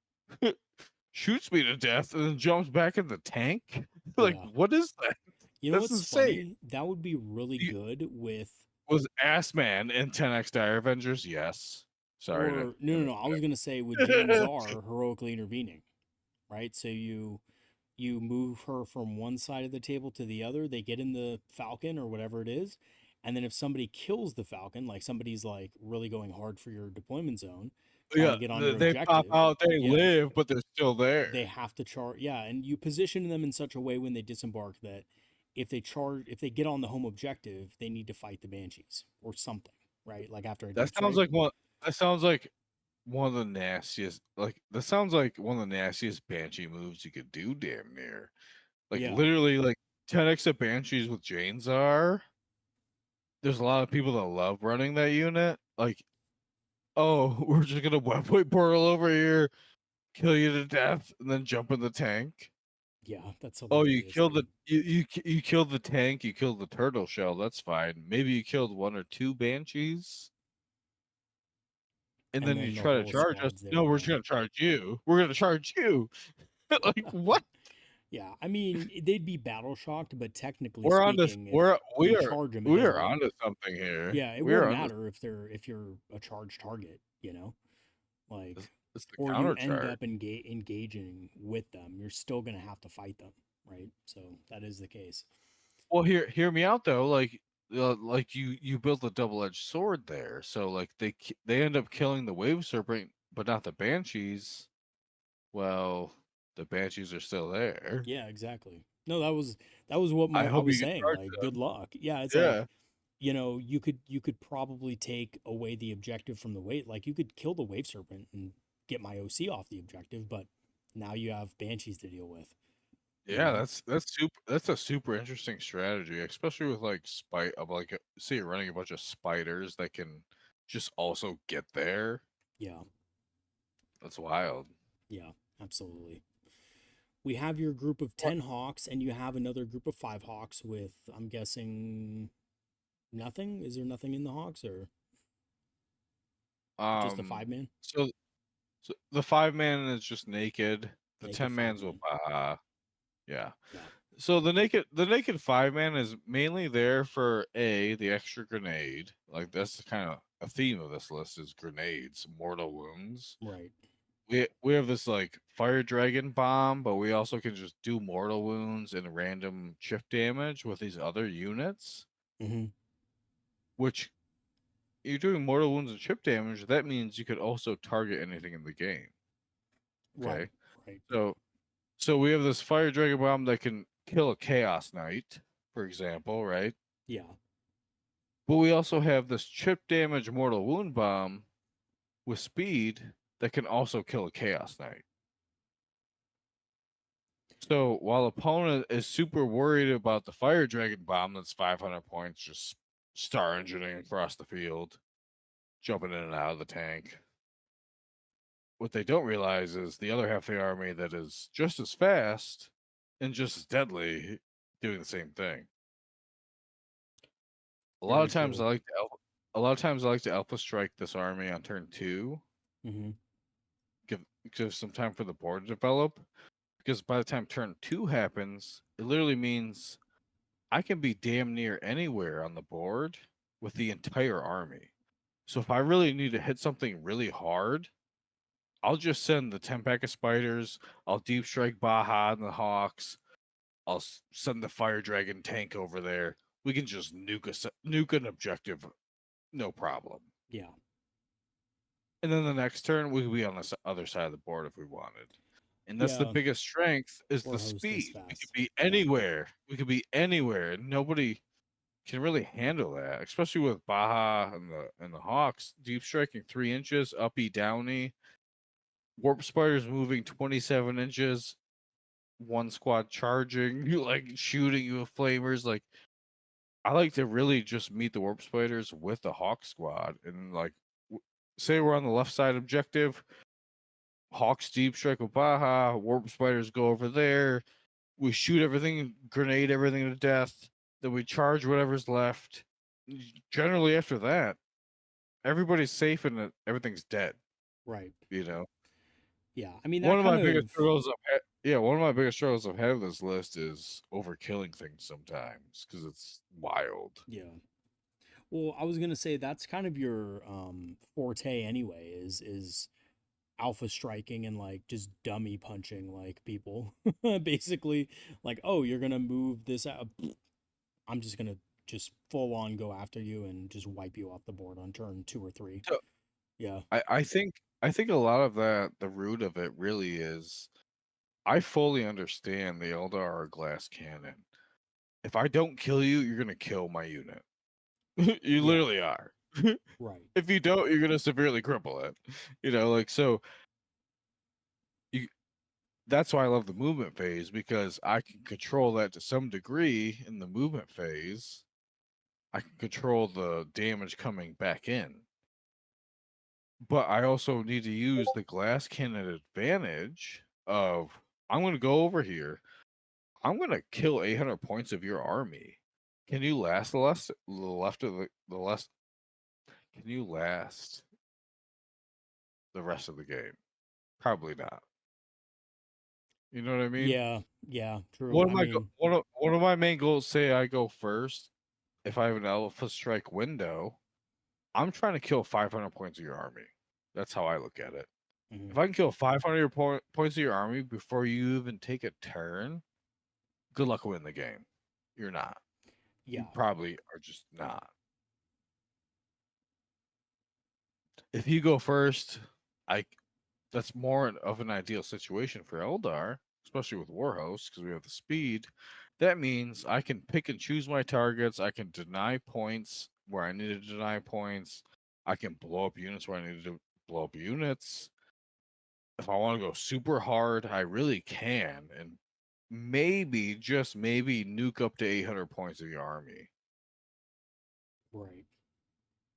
shoots me to death and then jumps back in the tank. Like Yeah. what is that? You know That's what's insane. funny? That would be really You- good with, Was Ass Man in 10x Dire Avengers? Yes. Sorry to or no. I was gonna say with Jane interrupt. Czar heroically intervening, right? So you move her from one side of the table to the other. They get in the Falcon or whatever it is, and then if somebody kills the Falcon, like somebody's like really going hard for your deployment zone, trying Yeah, to get on your they pop objective, out, they yeah, live, but they're still they there. have to charge. Yeah, and you position them in such a way when they disembark that if they get on the home objective, they need to fight the Banshees or something, right? Like after a That deep sounds strike. like one. That sounds like one of the nastiest. Like that sounds like one of the nastiest banshee moves you could do. Damn near. Like Yeah, literally, like 10x of banshees with Janes are. There's a lot of people that love running that unit. Like, oh, we're just gonna webway portal over here, kill you to death, and then jump in the tank. yeah, that's Oh, you hilarious, killed the dude. you killed the tank. You killed the turtle shell. That's fine. Maybe you killed one or two banshees. And And then you then the try to whole charge us. squad's there. No, we're Yeah. just gonna charge you. We're gonna charge you. Like what? Yeah, I mean, they'd be battle shocked, but technically We're on this. speaking, if We you are charge them, it we doesn't are really. onto something here. Yeah, it We won't are on this. matter if you're a charged target, you know, like, It's the or you counter end charge. up engaging with them. You're still gonna have to fight them, right? So that is the case. Well, hear me out though. Like you built a double edged sword there. So like they end up killing the wave serpent, but not the banshees. Well, the banshees are still there. Yeah, exactly. No, that was what I I hope was you can saying. charge Like, good them. luck. Yeah, it's like, Yeah, you could probably take away the objective from the weight. Like you could kill the wave serpent and get my OC off the objective, but now you have banshees to deal with. You yeah. know? That's super. That's a super interesting strategy, especially with like spite of like say you're running a bunch of spiders that can just also get there. Yeah, That's wild. yeah, absolutely. We have your group of What? 10 hawks, and you have another group of 5 hawks with, I'm guessing, nothing. Is there nothing in the hawks, or just a Um. 5 man? So, so the 5 man is just naked. The Naked 10 man's with 5 man. Baha. Yeah. Yeah. So the naked 5 man is mainly there for the extra grenade. Like that's kind of a theme of this list is grenades, mortal wounds. Right. We have this like fire dragon bomb, but we also can just do mortal wounds and random chip damage with these other units, Mm-hmm. which you're doing mortal wounds and chip damage. That means you could also target anything in the game. Right. Okay. Right. So we have this fire dragon bomb that can kill a chaos knight, for example, right? Yeah. But we also have this chip damage mortal wound bomb with speed that can also kill a chaos knight. So while opponent is super worried about the fire dragon bomb that's 500 points, just star engineering across the field, jumping in and out of the tank. What they don't realize is the other half of the army that is just as fast and just as deadly doing the same thing. A lot of Very times I cool. like to a lot of times I like to alpha strike this army on turn 2, Mm-hmm. give some time for the board to develop. Because by the time turn 2 happens, it literally means I can be damn near anywhere on the board with the entire army. So if I really need to hit something really hard, I'll just send the 10 pack of spiders. I'll deep strike Baja and the Hawks. I'll send the Fire Dragon tank over there. We can just nuke an objective, no problem. Yeah. And then the next turn, we could be on the other side of the board if we wanted. And that's the Yeah. biggest strength is the Warhost is speed. We could fast. be Yeah. anywhere. We could be anywhere, and nobody can really handle that, especially with Baja and the Hawks. Deep striking 3 inches, uppy downy. Warp spiders moving 27 inches. One squad charging, you like shooting you with flamers. Like I like to really just meet the warp spiders with the Hawk squad, and like say we're on the left side objective. Hawks deep strike with Baja, warp spiders go over there. We shoot everything, grenade everything to death. Then we charge whatever's left. Generally, after that, everybody's safe and everything's dead. Right. You know, Yeah. I mean, one that of kind my biggest of. struggles one of my biggest struggles I've had with this list is overkilling things sometimes because it's wild. Yeah. Well, I was gonna say that's kind of your forte anyway. Is alpha striking and like just dummy punching like people. Basically, like, oh, you're gonna move this out. I'm just gonna just full on go after you and just wipe you off the board on turn 2 or 3. So Yeah. I think a lot of that, the root of it really is I fully understand the Eldar are glass cannon. If I don't kill you, you're gonna kill my unit. You Yeah. literally are. Right. If you don't, you're gonna severely cripple it. Like so you that's why I love the movement phase because I can control that to some degree in the movement phase. I can control the damage coming back in. But I also need to use the glass cannon advantage of I'm gonna go over here. I'm gonna kill 800 points of your army. Can you last the left of the less? Can you last the rest of the game? Probably not. You know what I mean? Yeah. Yeah. True. I mean, One of my main goals, say I go first, if I have an Alpha Strike window, I'm trying to kill 500 points of your army. That's how I look at it. mhm. If I can kill 500 points of your army before you even take a turn, good luck winning the game. You're not. You Yeah. probably are just not. If you go first, I that's more of an ideal situation for Eldar, especially with Warhost, because we have the speed. That means I can pick and choose my targets. I can deny points where I need to deny points. I can blow up units where I need to blow up units. If I want to go super hard, I really can. And maybe, just maybe, nuke up to 800 points of your army. Right.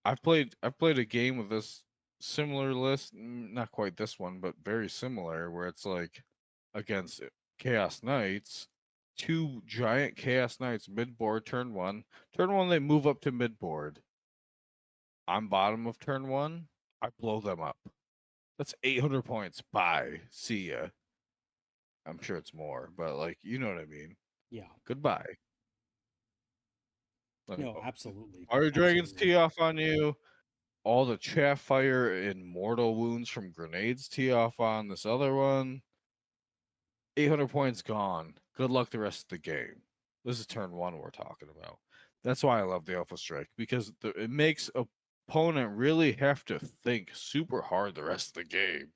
I've played a game with this similar list, not quite this one, but very similar, where it's like against Chaos Knights, 2 giant Chaos Knights mid board turn 1. Turn 1 they move up to mid board. I'm bottom of turn 1. I blow them up. That's 800 points. Bye. See ya. I'm sure it's more, but like you know what I mean. Yeah. Goodbye. Like, No, absolutely. Fire Dragons Absolutely. tee off on you. All the chaff fire and mortal wounds from grenades tee off on this other one. 800 points gone. Good luck the rest of the game. This is turn 1 we're talking about. That's why I love the Alpha Strike, because it makes opponent really have to think super hard the rest of the game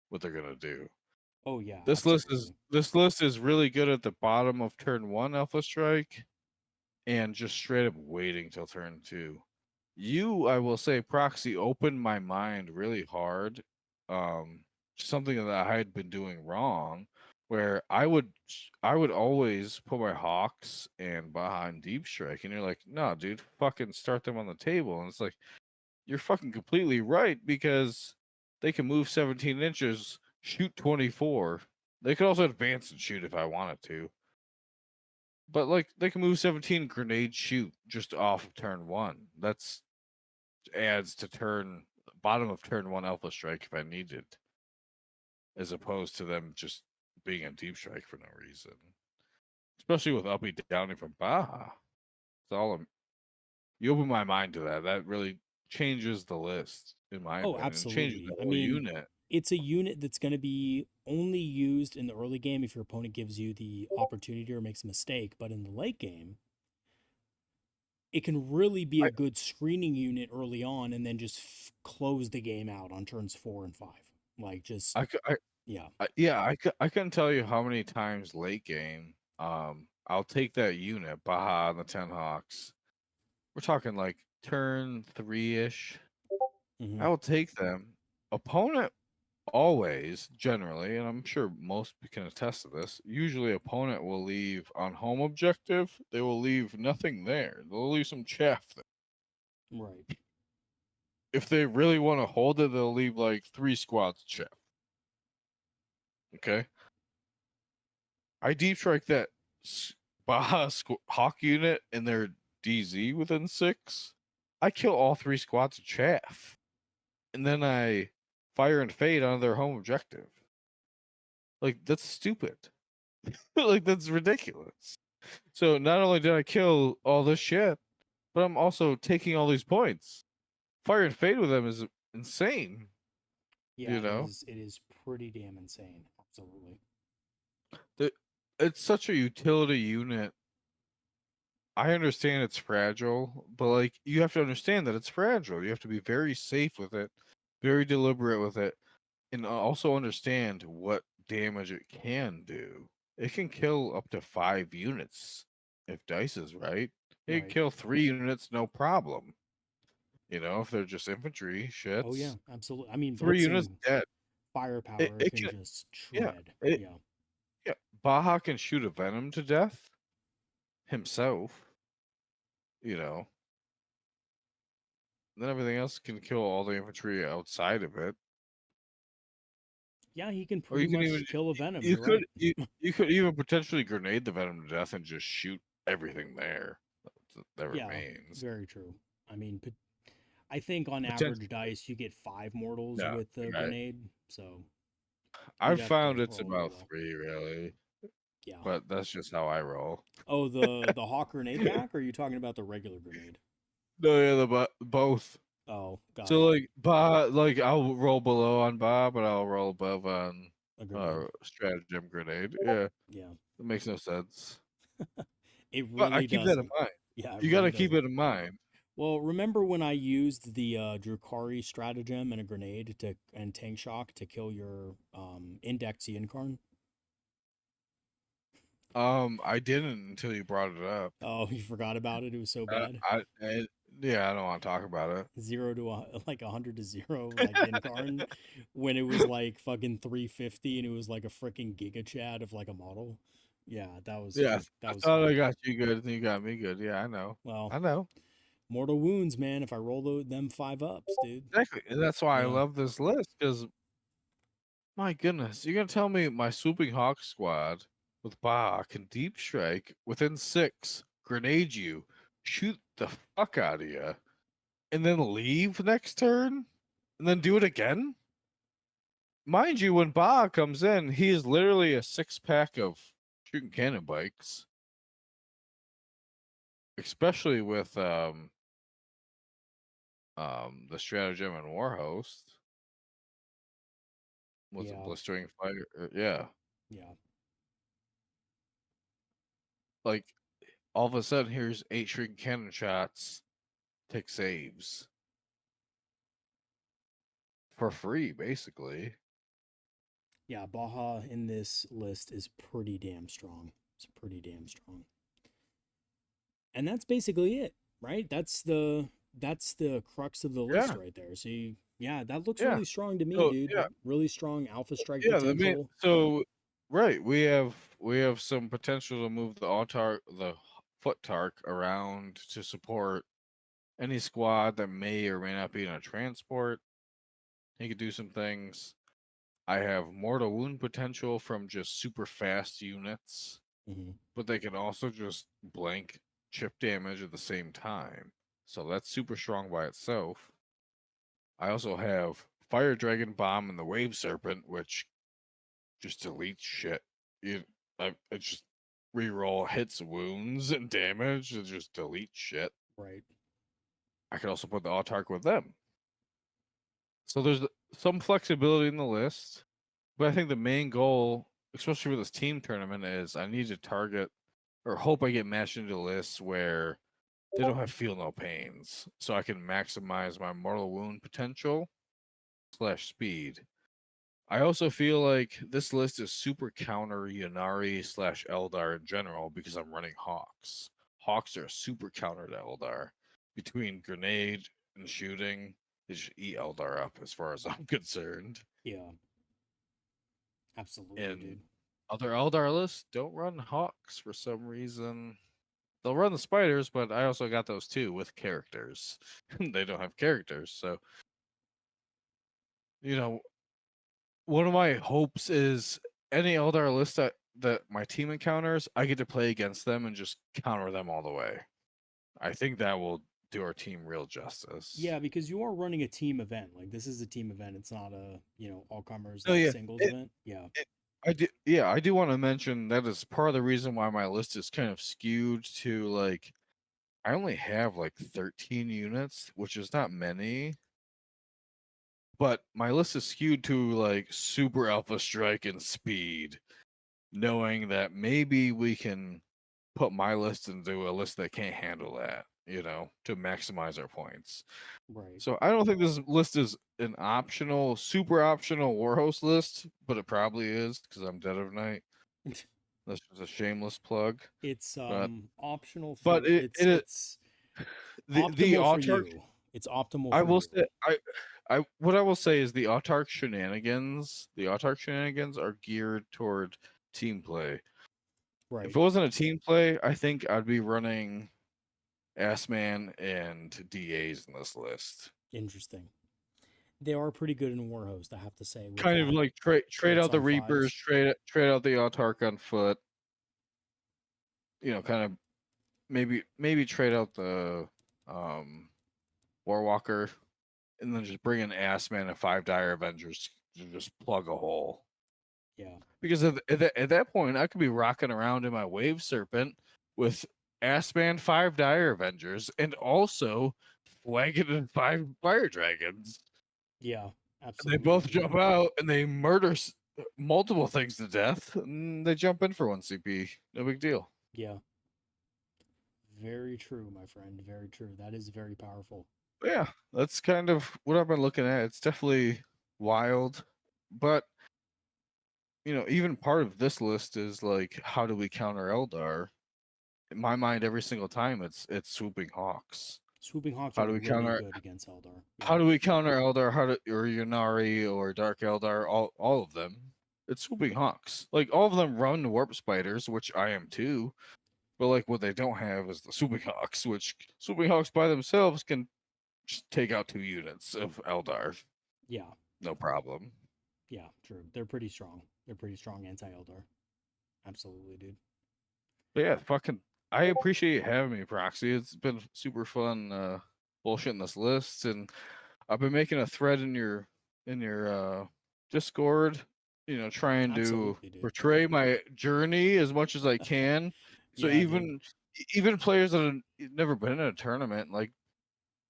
what they're gonna do. Oh yeah, This absolutely. list is really good at the bottom of turn 1 Alpha Strike and just straight up waiting till turn 2. I will say, Proxy opened my mind really hard. Something that I had been doing wrong, where I would always put my Hawks and behind Deep Strike, and you're like, no, dude, fucking start them on the table. And it's like, you're fucking completely right, because they can move 17 inches, shoot 24. They could also advance and shoot if I wanted to. But like they can move 17, grenade shoot just off of turn 1. That's adds to turn bottom of turn 1 Alpha Strike if I needed, as opposed to them just being a Deep Strike for no reason. Especially with uppy downing from Baja. It's all you open my mind to that. That really changes the list, in my Oh, opinion. It changes absolutely. the I whole mean, unit. it's a unit that's going to be only used in the early game if your opponent gives you the opportunity or makes a mistake. But in the late game, it can really be I, a good screening unit early on and then just close the game out on turns 4 and 5. Like, just, I, I, yeah. yeah, I couldn't tell you how many times late game, I'll take that unit, Baha and the 10 Hawks. We're talking like turn 3-ish. Hmm. I will take them. Opponent always, generally, and I'm sure most can attest to this, usually opponent will leave on home objective, they will leave nothing there. They'll leave some chaff there. Right. If they really want to hold it, they'll leave like 3 squads of chaff. Okay? I deep strike that Baja Hawk unit and their DZ within 6. I kill all 3 squads of chaff. And then I fire and fade on their home objective. Like, that's stupid. Like, that's ridiculous. So not only did I kill all this shit, but I'm also taking all these points. Fire and fade with them is insane. Yeah, You know, it is pretty damn insane. Absolutely. it's such a utility unit. I understand it's fragile, but like you have to understand that it's fragile. You have to be very safe with it, very deliberate with it, and also understand what damage it can do. It can kill up to 5 units if dice is right. It can Right. kill 3 units, no problem. If they're just infantry Oh, yeah, shits, absolutely. I mean, 3 units blitzing dead. It, firepower it can can, just yeah, shred. it, Yeah. yeah. Baja can shoot a venom to death himself. You know, then everything else can kill all the infantry outside of it. Yeah, he can Or pretty you can much even kill a venom. you You're could right. you could even potentially grenade the venom to death and just shoot everything there that Yeah, remains. very true. I mean, I think on Potential, average dice you get 5 mortals yeah. with the Right. grenade, so you'd I've have to found it's roll really about well. 3 really, Yeah. but that's just how I roll. Oh, the hawk grenade pack, or are you talking about the regular grenade? No, yeah, both. Oh, got So it. like I'll roll below on Bob, but I'll roll above on A grenade. stratagem grenade. Yeah, Yeah. it makes no sense. It But I really keep that in doesn't. mind. Yeah, it You got really to keep doesn't. it in mind. Well, remember when I used the Drukari stratagem and a grenade and tank shock to kill your Index Yinkarn? I didn't until you brought it up. Oh, you forgot about it? It was so bad. Yeah, I don't want to talk about it. 0 to 100 to 0, like Yinkarn, when it was like fucking 350 and it was like a freaking Giga Chad of like a model. Yeah, Yeah, that I was thought I fun. got you good, and you got me good. Yeah, I know. Well, I know. mortal wounds, man. If I roll them 5 ups, dude. Exactly. And that's why I Yeah. love this list, because my goodness, you're gonna tell me my swooping hawk squad with Ba can deep strike within 6, grenade you, shoot the fuck out of you, and then leave next turn, and then do it again? Mind you, when Ba comes in, he is literally a 6-pack of shooting cannon bikes, especially with the stratagem and Warhost. Was it Yeah. blistering fire? Yeah, Yeah. like all of a sudden, here's 8 shooting cannon shots, take saves for free, basically. Yeah, Baja in this list is pretty damn strong. It's pretty damn strong. And that's basically it, right? That's the crux of the list Yeah, right there. So yeah, that looks yeah. really strong to me, So dude. Really strong alpha strike yeah, the main potential. so right, we have some potential to move the foot tark around to support any squad that may or may not be in a transport. He could do some things. I have mortal wound potential from just super fast units, Hmm. but they can also just blank chip damage at the same time. So that's super strong by itself. I also have Fire Dragon Bomb and the Wave Serpent, which just deletes shit. I just reroll hits, wounds, and damage to just delete shit. Right. I could also put the Autarch with them. So some flexibility in the list, but I think the main goal, especially for this team tournament, is I need to target or hope I get matched into lists where they don't have feel no pains, so I can maximize my mortal wound potential / speed. I also feel like this list is super counter Ynnari / Eldar in general because I'm running Hawks. Hawks are super counter to Eldar. Between grenade and shooting, they just eat Eldar up as far as I'm concerned. Yeah, absolutely, And dude. other Eldar lists don't run Hawks for some reason. They'll run the spiders, but I also got those too with characters. They don't have characters, so you know, one of my hopes is any Eldar list that my team encounters, I get to play against them and just counter them all the way. I think that will do our team real justice. Yeah, because you are running a team event. Like this is a team event. It's not a, all comers Oh like yeah, singles event. Yeah. I do. Yeah, I do want to mention that is part of the reason why my list is kind of skewed to like I only have like 13 units, which is not many, but my list is skewed to like super alpha strike and speed, knowing that maybe we can put my list into a list that can't handle that, to maximize our points. Right. So I don't think this list is an optional, super optional Warhost list, but it probably is because I'm Dead of Night. That's just a shameless plug. It's But optional but for it's the optimal for Autarch. you. It's optimal I for will you. say I what I will say is the Autarch shenanigans. The Autarch shenanigans are geared toward team play. If Right. it wasn't a team play, I think I'd be running Assman and DAs in this list. Interesting. They are pretty good in Warhost, I have to say, with Kind of that like trade traits out the on Reapers, fives. trade out the Autarch on foot. Kind of maybe trade out the um Warwalker, and then just bring in Assman and 5 Dire Avengers to just plug a hole. Yeah. Because at that point, I could be rocking around in my Wave Serpent with Assman 5 Dire Avengers and also Fuegan and 5 Fire Dragons. Yeah. And they Absolutely, both dude. jump out and they murder multiple things to death. And they jump in for 1 CP. No big deal. Yeah. Very true, my friend. Very true. That is very powerful. But yeah, that's kind of what I've been looking at. It's definitely wild. But, even part of this list is like, how do we counter Eldar? In my mind, every single time it's swooping hawks. Swooping Hawks How are do we really counter good against Eldar. how Yeah. do we counter Eldar? Or Ynnari or Dark Eldar? All of them. It's swooping hawks. Like all of them run warp spiders, which I am too. But like what they don't have is the swooping hawks, which swooping hawks by themselves can just take out 2 units of Eldar. Yeah. No problem. Yeah. True. They're pretty strong. They're pretty strong anti Eldar. Absolutely, dude. But yeah, fucking I appreciate you having me, Proxy. It's been super fun bullshitting this list, and I've been making a thread in your Discord, trying to Absolutely, dude. portray my journey as much as I can. So Yeah, dude. even players that have never been in a tournament, like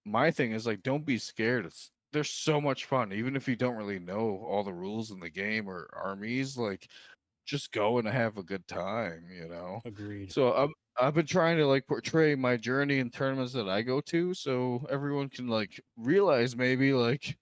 my thing is like don't be scared. They're so much fun, even if you don't really know all the rules in the game or armies, like just go and have a good time. Agreed. So I've been trying to like portray my journey in tournaments that I go to, so everyone can like realize maybe like,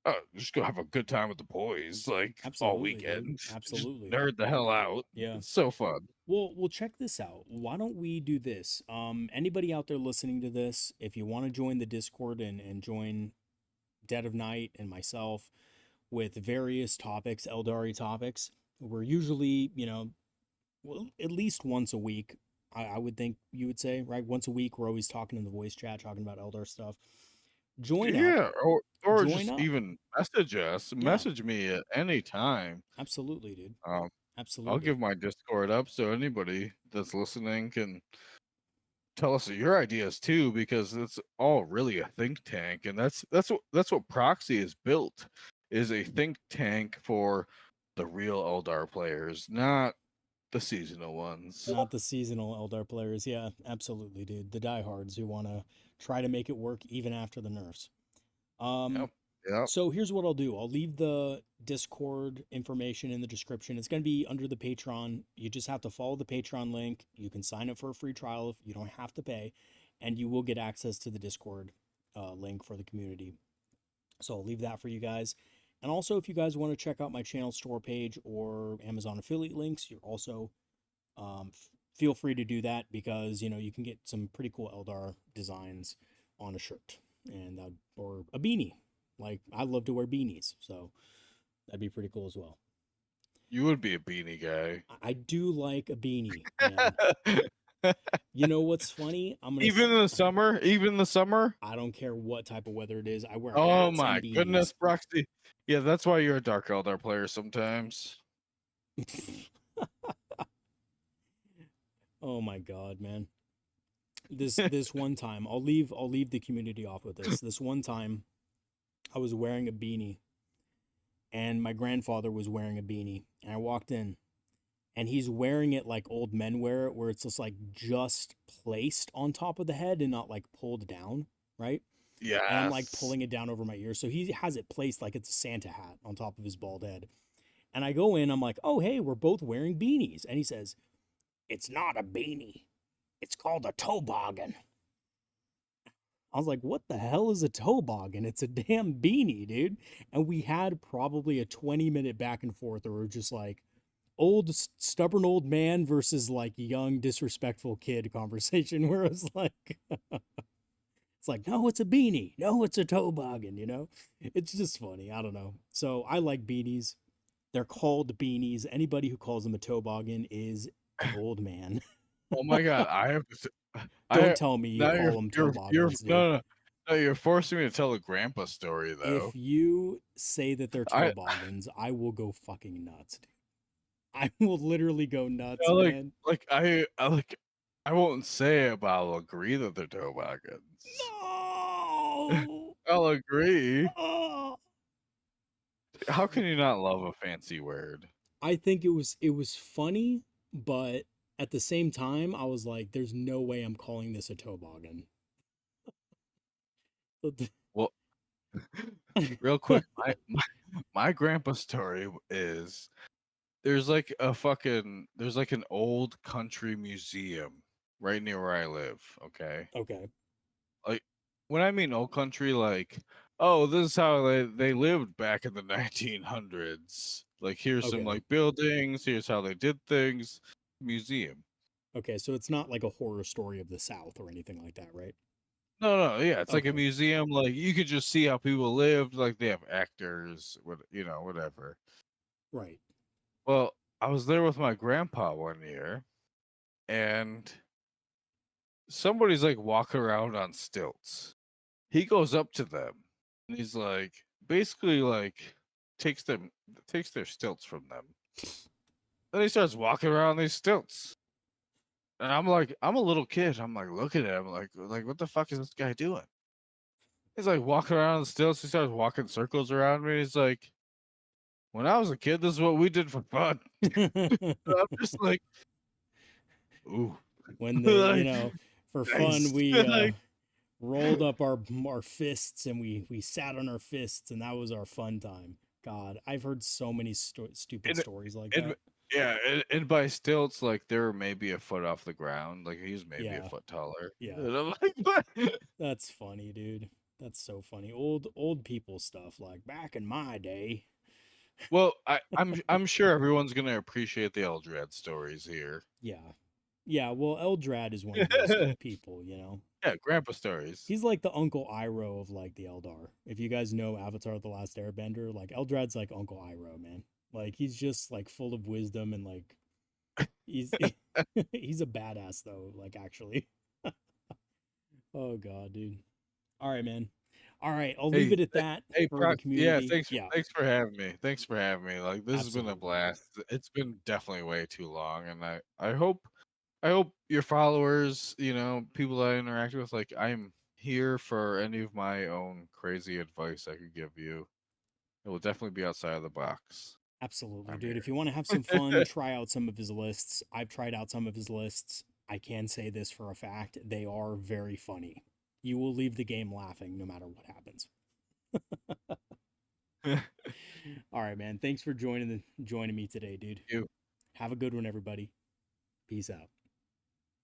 oh, just go have a good time with the boys like all Absolutely, dude. weekend, just Absolutely. nerd the hell out. Yeah. It's so fun. Well, check this out. Why don't we do this? Anybody out there listening to this, if you want to join the Discord and join Dead of Night and myself with various topics, Eldari topics, we're usually, well, at least once a week. I would think you would say, right? Once a week, we're always talking in the voice chat, talking about Eldar stuff. Join up. Yeah, or Join just up. even message us, Yeah, message me at any time. absolutely, dude. Um, I'll Absolutely. give my Discord up so anybody that's listening can tell us your ideas too, because it's all really a think tank, and that's what Proxy is built, is a think tank for the real Eldar players, not the seasonal ones. Not the seasonal Eldar players. Yeah, absolutely, dude. The diehards who want to try to make it work even after the nerfs. Um, Yep. Yep. So here's what I'll do. I'll leave the Discord information in the description. It's going to be under the Patreon. You just have to follow the Patreon link. You can sign up for a free trial if you don't have to pay, and you will get access to the Discord link for the community. So I'll leave that for you guys. And also, if you guys want to check out my channel store page or Amazon affiliate links, you're also feel free to do that because you can get some pretty cool Eldar designs on a shirt and or a beanie. Like I love to wear beanies, so that'd be pretty cool as well. You would be a beanie guy. I do like a beanie, man. You know what's funny? Even in the summer, even in the summer. I don't care what type of weather it is. I wear Oh hats my and beanies. goodness, Proxy. Yeah, that's why you're a Dark Eldar player sometimes. Oh my god, man. This one time, I'll leave the community off with this. This one time I was wearing a beanie and my grandfather was wearing a beanie and I walked in and he's wearing it like old men wear it, where it's just placed on top of the head and not like pulled down, right? And I'm like Yes. pulling it down over my ear. So he has it placed like it's a Santa hat on top of his bald head. And I go in, I'm like, "Oh, hey, we're both wearing beanies." And he says, "It's not a beanie. It's called a toboggan." I was like, "What the hell is a toboggan?" It's a damn beanie, dude. And we had probably a 20-minute back and forth where we're just like old, stubborn old man versus like young, disrespectful kid conversation where it's like, it's like, "No, it's a beanie. No, it's a toboggan." It's just funny. I don't know. So I like beanies. They're called beanies. Anybody who calls them a toboggan is an old man. Oh my god, I have to. Don't tell me you Now call them you're toboggans, dude. no, no, no, you're forcing me to tell a grandpa story though. If you say that they're I toboggans, I will go fucking nuts, dude. I will literally go nuts, I man. I won't say it, but I'll agree that they're toboggans. No. I'll agree. Oh. How can you not love a fancy word? I think it was funny, but at the same time, I was like, "There's no way I'm calling this a toboggan." Well, real quick, my grandpa story is there's like an old country museum right near where I live, okay? Okay. Like when I mean old country, like, oh, this is how they lived back in the 1900s. Like here's some Okay. like buildings, here's how they did things. Museum. Okay. So it's not like a horror story of the South or anything like that, right? No, no, yeah, it's like a Okay. museum. Like you could just see how people lived. Like they have actors, whatever. Right. Well, I was there with my grandpa one year, and somebody's like walking around on stilts. He goes up to them, and he's like, basically like takes them takes their stilts from them. Then he starts walking around these stilts. And I'm like, I'm a little kid. I'm like looking at him like what the fuck is this guy doing? He's like walking around the stilts. He starts walking circles around me. He's like, when I was a kid, this is what we did for fun. I'm just like, ooh, When like, for fun nice. we Like, rolled up our fists and we sat on our fists and that was our fun time. God, I've heard so many stupid and stories like and that. yeah, and by stilts, like they were maybe a foot off the ground. Like he's maybe a Yeah. foot taller. Yeah. And I'm like, but That's funny, dude. That's so funny. Old people stuff like back in my day. well, I'm sure everyone's gonna appreciate the Eldrad stories here. Yeah. Yeah, well, Eldrad is one of those people. Yeah, grandpa stories. He's like the Uncle Iroh of like the Eldar. If you guys know Avatar: The Last Airbender, like Eldrad's like Uncle Iroh, man. Like he's just like full of wisdom and like he's he's a badass though, like actually. Oh god, dude. All right, man. All right, I'll leave Hey, it at that hey, for the Yeah, community. Yeah, thanks for having me. Thanks for having me. Like this has been a absolutely, man. blast. It's been definitely way too long, and I hope your followers, people that I interact with, like I'm here for any of my own crazy advice I could give you. It will definitely be outside of the box. Absolutely, I'm dude. here. If you want to have some fun, try out some of his lists. I've tried out some of his lists. I can say this for a fact. They are very funny. You will leave the game laughing no matter what happens. All right, man. Thanks for joining me today, dude. You. Have a good one, everybody. Peace out.